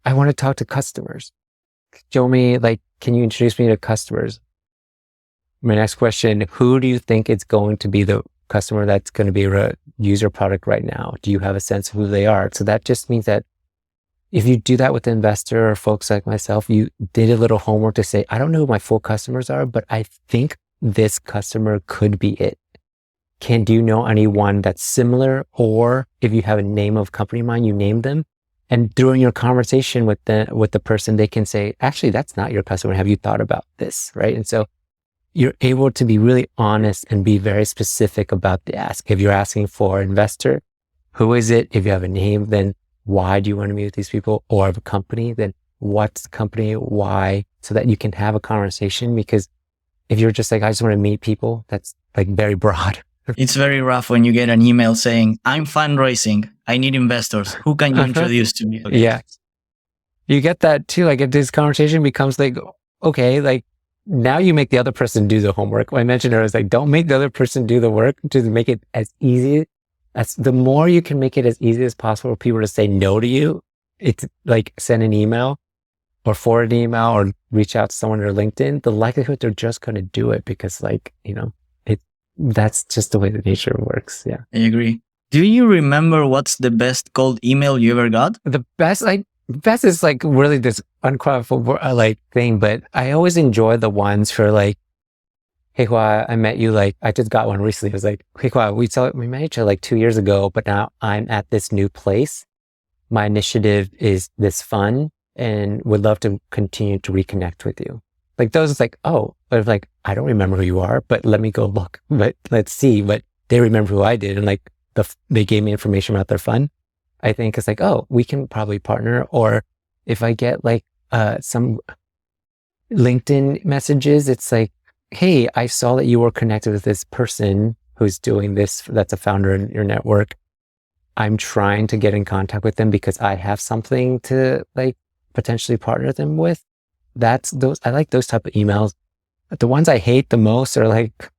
I want to talk to customers. Show me, like, can you introduce me to customers? My next question, who do you think is going to be the customer that's going to be able to use your product right now? Do you have a sense of who they are? So that just means that if you do that with the investor or folks like myself, you did a little homework to say, I don't know who my full customers are, but I think this customer could be it. Do you know anyone that's similar? Or if you have a name of company in mind, you name them. And during your conversation with the person, they can say, actually, that's not your customer. Have you thought about this? Right. And so you're able to be really honest and be very specific about the ask. If you're asking for an investor, who is it? If you have a name, then why do you want to meet with these people? Or of a company, then what's the company? Why? So that you can have a conversation. Because if you're just like, I just want to meet people, that's like very broad. It's very rough when you get an email saying, I'm fundraising, I need investors. Who can you introduce to me? Okay. Yeah. You get that too. Like, if this conversation becomes like, okay, like now you make the other person do the homework. What I mentioned earlier is like, don't make the other person do the work, to make it as easy as, the more you can make it as easy as possible for people to say no to you. It's like, send an email or forward an email or reach out to someone on LinkedIn. The likelihood they're just going to do it because, like, that's just the way the nature works. Yeah. I agree. Do you remember what's the best cold email you ever got? The best is like really this unqualified like thing, but I always enjoy the ones for like, hey, Hua, I met you. Like, I just got one recently. It was like, hey, Hua, we met each other like 2 years ago, but now I'm at this new place. My initiative is this fun and would love to continue to reconnect with you. Like those is like, oh, but like, I don't remember who you are, but let me go look, but let's see. But they remember who I did. And like they gave me information about their fun. I think it's like, oh, we can probably partner. Or if I get like, some LinkedIn messages, it's like, hey, I saw that you were connected with this person who's doing this. That's a founder in your network. I'm trying to get in contact with them because I have something to like potentially partner them with. I like those type of emails. The ones I hate the most are like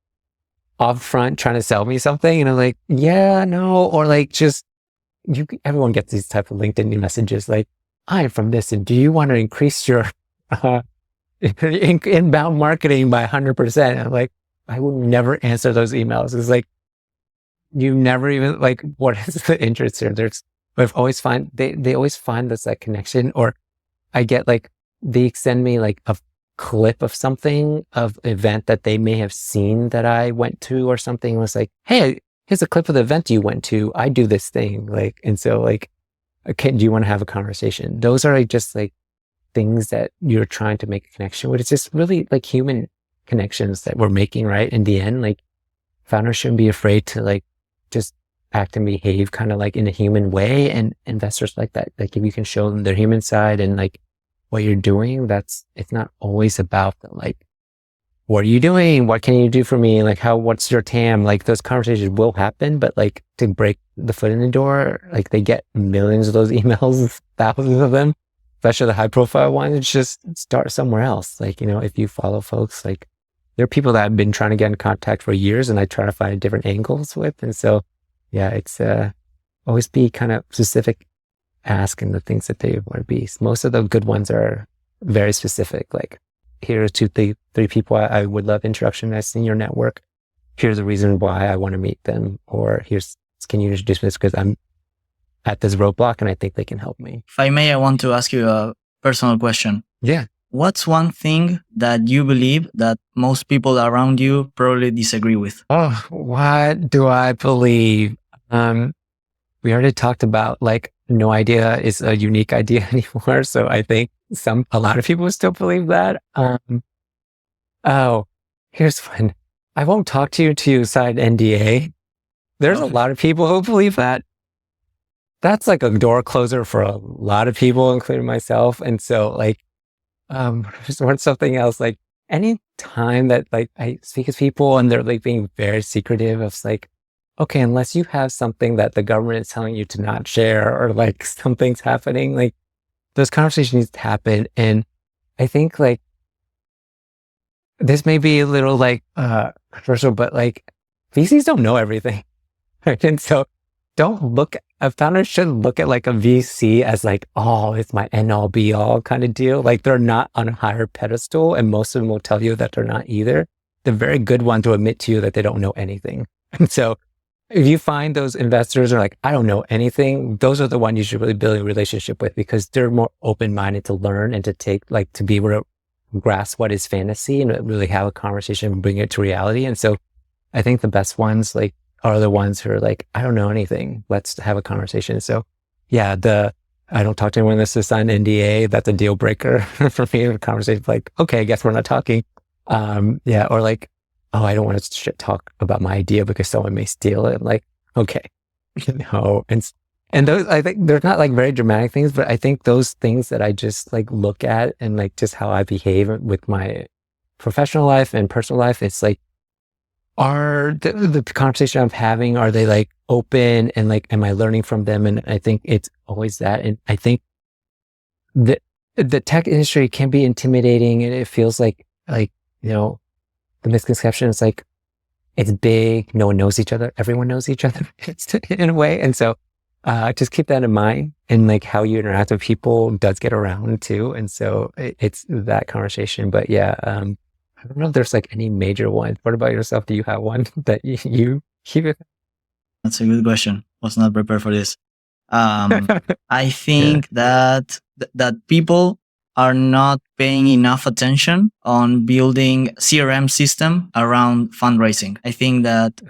upfront trying to sell me something. And I'm like, yeah, no. Or like just, everyone gets these type of LinkedIn messages like, I'm from this. And do you want to increase your, inbound marketing by 100%? I'm like, I would never answer those emails. It's like, you never even like, what is the interest here? I've always find, they always find this like connection, or I get like, they send me like a clip of something of event that they may have seen that I went to or something. It was like, hey, here's a clip of the event you went to. I do this thing. Like, and so like, okay, do you want to have a conversation? Those are like just like things that you're trying to make a connection with. It's just really like human connections that we're making, right? In the end, like founders shouldn't be afraid to like just act and behave kind of like in a human way. And investors like that. Like if you can show them their human side and like what you're doing, it's not always about the like, what are you doing? What can you do for me? Like what's your TAM? Like those conversations will happen, but like to break the foot in the door, like they get millions of those emails, thousands of them, especially the high profile ones. It's just start somewhere else. Like, if you follow folks, like there are people that I've been trying to get in contact for years and I try to find different angles with. And so, yeah, it's, always be kind of specific ask and the things that they want to be. Most of the good ones are very specific. Like, here are three people I would love introduction as in your network. Here's the reason why I want to meet them. Or can you introduce me because I'm at this roadblock and I think they can help me. If I may, I want to ask you a personal question. Yeah. What's one thing that you believe that most people around you probably disagree with? Oh, what do I believe? We already talked about like no idea is a unique idea anymore. So I think a lot of people still believe that. Here's one. I won't talk to you till you sign NDA. There's a lot of people who believe that. That's like a door closer for a lot of people, including myself. And so like, there's something else, like any time that like I speak with people and they're like being very secretive, it's like, okay, unless you have something that the government is telling you to not share or like something's happening, like those conversations need to happen. And I think like this may be a little like controversial, but like VCs don't know everything. Right? And so a founder shouldn't look at like a VC as like, oh, it's my end all be all kind of deal. Like they're not on a higher pedestal, and most of them will tell you that they're not either. The very good ones will admit to you that they don't know anything. And so if you find those investors are like, I don't know anything, those are the ones you should really build a relationship with because they're more open-minded to learn and to to be able to grasp what is fantasy and really have a conversation and bring it to reality. And so I think the best ones like are the ones who are like, I don't know anything. Let's have a conversation. So yeah, I don't talk to anyone unless they sign NDA. That's a deal breaker for me in a conversation. Like, okay, I guess we're not talking. Or like, oh, I don't want to talk about my idea because someone may steal it. Like, okay, and those, I think they're not like very dramatic things, but I think those things that I just like look at and like just how I behave with my professional life and personal life, it's like, are the conversation I'm having, are they like open and like, am I learning from them? And I think it's always that. And I think the tech industry can be intimidating and it feels like, the misconception is like, it's big. No one knows each other. Everyone knows each other in a way. And so, just keep that in mind, and like how you interact with people does get around too. And so it's that conversation, but yeah, I don't know if there's like any major ones. What about yourself? Do you have one that you keep it? That's a good question. Was not prepared for this. I Yeah. think that that people are not paying enough attention on building CRM system around fundraising. I think that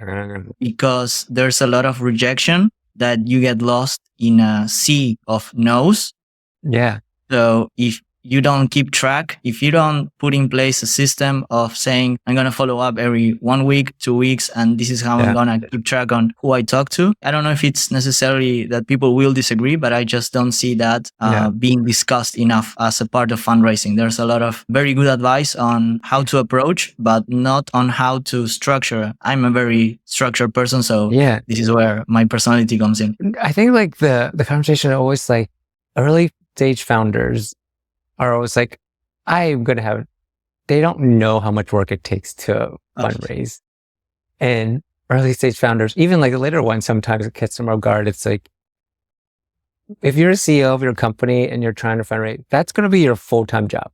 because there's a lot of rejection, that you get lost in a sea of no's. Yeah. So if you don't keep track, if you don't put in place a system of saying, I'm going to follow up every 1 week, 2 weeks, and this is how I'm Yeah. going to keep track on who I talk to. I don't know if it's necessarily that people will disagree, but I just don't see that Yeah. being discussed enough as a part of fundraising. There's a lot of very good advice on how to approach, but not on how to structure. I'm a very structured person, so Yeah. this is where my personality comes in. I think like the conversation always like early stage founders are always like, I'm going to have, they don't know how much work it takes to fundraise. And early stage founders, even like the later ones, sometimes it gets them off guard. It's like, if you're a CEO of your company and you're trying to fundraise, that's going to be your full-time job.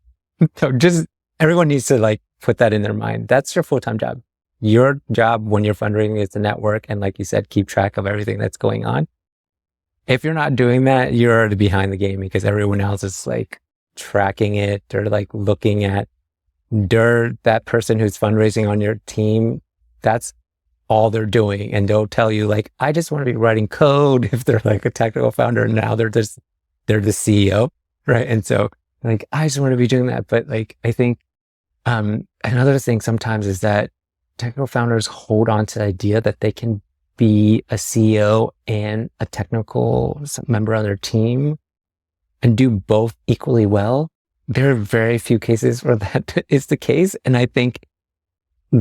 So just everyone needs to like put that in their mind. That's your full-time job. Your job when you're fundraising is to network and, like you said, keep track of everything that's going on. If you're not doing that, you're already behind the game because everyone else is like tracking it or like looking at that person who's fundraising on your team. That's all they're doing. And they'll tell you like, I just want to be writing code if they're like a technical founder. Now they're the CEO. Right. And so like, I just want to be doing that. But like, I think, another thing sometimes is that technical founders hold on to the idea that they can be a CEO and a technical member on their team and do both equally well. There are very few cases where that is the case. And I think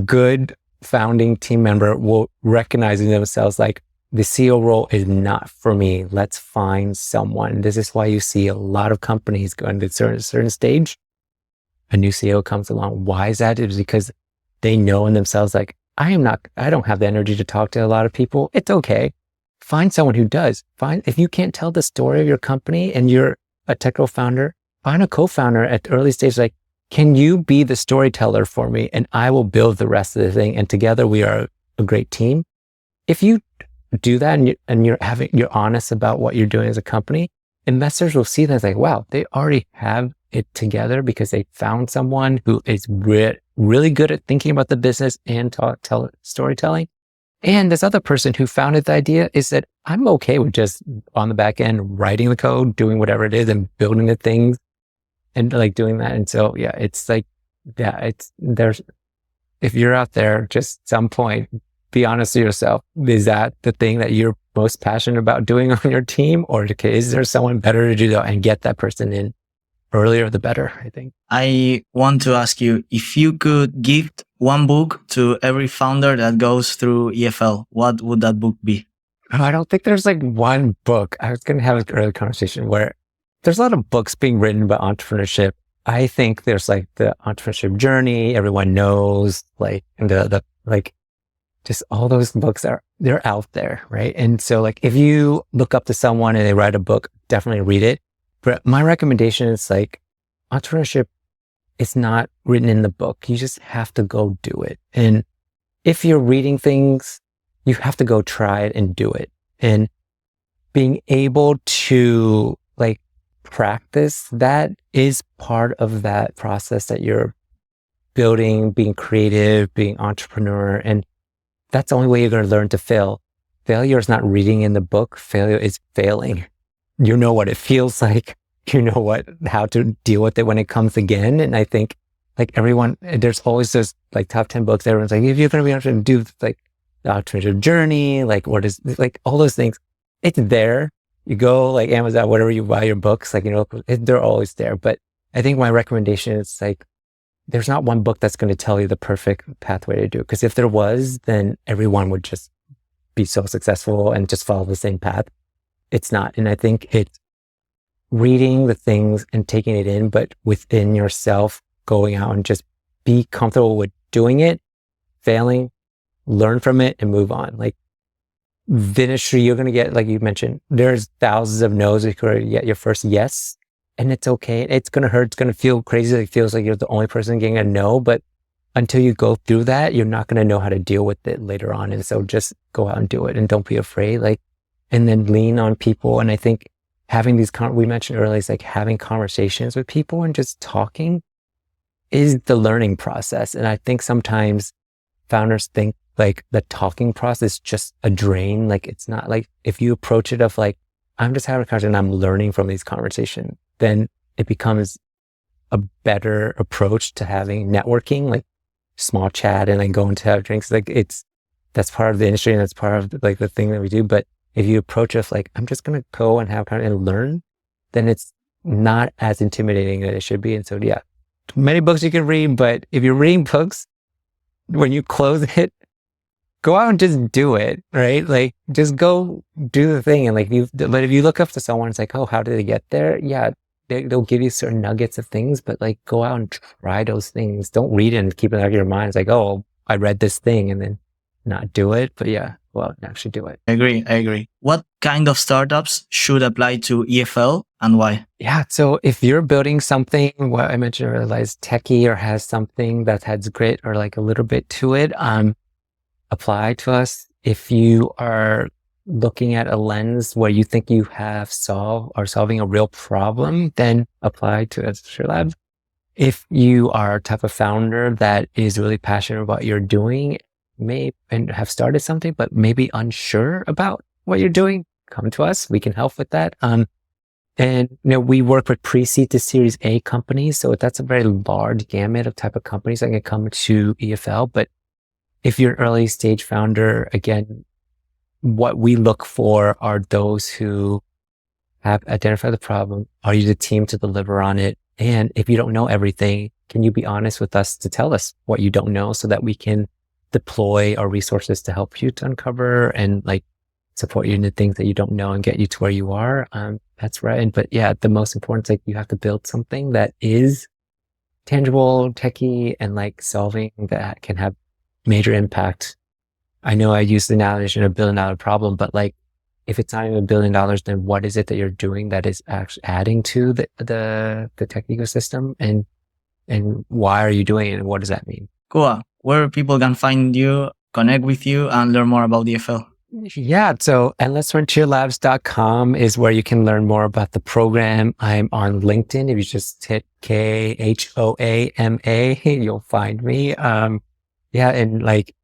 good founding team member will recognize in themselves like, the CEO role is not for me. Let's find someone. This is why you see a lot of companies going to a certain stage. A new CEO comes along. Why is that? It's because they know in themselves like, I don't have the energy to talk to a lot of people. It's okay. Find someone who does. If you can't tell the story of your company and you're a technical founder, find a co-founder at the early stage. Like, can you be the storyteller for me? And I will build the rest of the thing. And together we are a great team. If you do that and you're honest about what you're doing as a company, investors will see that as like, wow, they already have it together because they found someone who is really good at thinking about the business and storytelling. And this other person who founded the idea is that I'm okay with just on the back end, writing the code, doing whatever it is and building the things and like doing that. And so, yeah, it's like, if you're out there, just some point, be honest with yourself. Is that the thing that you're most passionate about doing on your team? Or is there someone better to do that and get that person in earlier, the better, I think. I want to ask you if you could gift one book to every founder that goes through EFL, what would that book be? I don't think there's like one book. I was going to have an early conversation where there's a lot of books being written about entrepreneurship. I think there's like the entrepreneurship journey. Everyone knows like the like just all those books they're out there. Right. And so like if you look up to someone and they write a book, definitely read it. But my recommendation is like entrepreneurship is not written in the book. You just have to go do it. And if you're reading things, you have to go try it and do it. And being able to like practice that is part of that process that you're building, being creative, being entrepreneur. And that's the only way you're going to learn to fail. Failure is not reading in the book. Failure is failing. You know what it feels like. You know how to deal with it when it comes again. And I think like everyone, there's always those like top 10 books. Everyone's like, if you're going to be able to do like the entrepreneurship journey, like what is like all those things, it's there. You go like Amazon, whatever you buy your books, like, they're always there. But I think my recommendation is like, there's not one book that's going to tell you the perfect pathway to do it. Because if there was, then everyone would just be so successful and just follow the same path. It's not. And I think it's reading the things and taking it in, but within yourself, going out and just be comfortable with doing it, failing, learn from it and move on. Like the industry, you're going to get, like you mentioned, there's thousands of no's before you get your first yes. And it's okay. It's going to hurt. It's going to feel crazy. It feels like you're the only person getting a no, but until you go through that, you're not going to know how to deal with it later on. And so just go out and do it and don't be afraid. Like, and then lean on people. And I think having these, we mentioned earlier, is like having conversations with people and just talking is the learning process. And I think sometimes founders think like the talking process is just a drain. Like, it's not. Like, if you approach it of like, I'm just having a conversation and I'm learning from these conversations, then it becomes a better approach to having networking, like small chat and then going to have drinks. Like, that's part of the industry and that's part of like the thing that we do. But if you approach it like, I'm just going to go and have kind and learn, then it's not as intimidating as it should be. And so, yeah, many books you can read, but if you're reading books, when you close it, go out and just do it, right? Like, just go do the thing. And like, but if you look up to someone, it's like, oh, how did they get there? Yeah, they'll give you certain nuggets of things, but like, go out and try those things. Don't read it and keep it out of your mind. It's like, oh, I read this thing and then not do it. But yeah, well, actually do it. I agree. What kind of startups should apply to EFL and why? Yeah. So if you're building something, what I mentioned earlier, is techie or has something that has grit or like a little bit to it, apply to us. If you are looking at a lens where you think you have solving a real problem, then apply to Azure Lab. If you are a type of founder that is really passionate about what you're doing, and have started something, but maybe unsure about what you're doing, come to us. We can help with that. And we work with pre-seed to Series A companies. So that's a very large gamut of type of companies that can come to EFL. But if you're an early stage founder, again, what we look for are those who have identified the problem. Are you the team to deliver on it? And if you don't know everything, can you be honest with us to tell us what you don't know so that we can deploy our resources to help you to uncover and like support you in the things that you don't know and get you to where you are? That's right. But yeah, the most important is like you have to build something that is tangible, techie, and like solving that can have major impact. I know I used the analogy of $1 billion problem, but like, if it's not even $1 billion, then what is it that you're doing that is actually adding to the tech ecosystem, and why are you doing it, and what does that mean? Cool. Where people can find you, connect with you, and learn more about EFL? Yeah, so endlessfrontierlabs.com is where you can learn more about the program. I'm on LinkedIn. If you just hit KHOAMA, you'll find me. Yeah, and like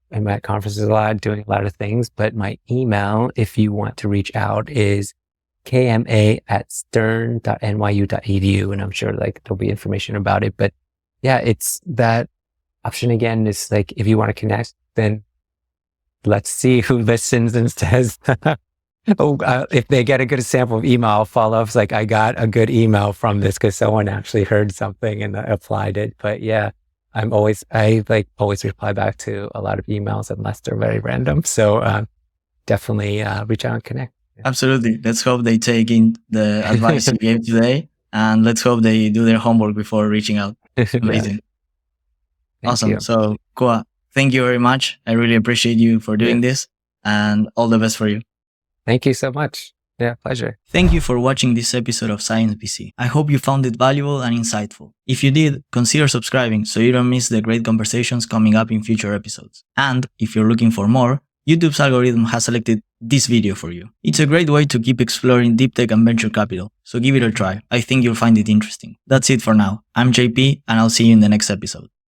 I'm at conferences a lot, doing a lot of things, but my email, if you want to reach out, is kma@stern.nyu.edu. And I'm sure like there'll be information about it. But yeah, it's that option again is like, if you want to connect, then let's see who listens and says, if they get a good sample of email follow-ups, like I got a good email from this because someone actually heard something and applied it. But yeah, I always reply back to a lot of emails unless they're very random. So definitely reach out and connect. Absolutely. Let's hope they take in the advice you gave today, and let's hope they do their homework before reaching out. Amazing. Yeah. Awesome. You. So, Khoa, thank you very much. I really appreciate you for doing this, and all the best for you. Thank you so much. Yeah, pleasure. Thank you for watching this episode of Science VC. I hope you found it valuable and insightful. If you did, consider subscribing so you don't miss the great conversations coming up in future episodes. And if you're looking for more, YouTube's algorithm has selected this video for you. It's a great way to keep exploring deep tech and venture capital, so give it a try. I think you'll find it interesting. That's it for now. I'm JP, and I'll see you in the next episode.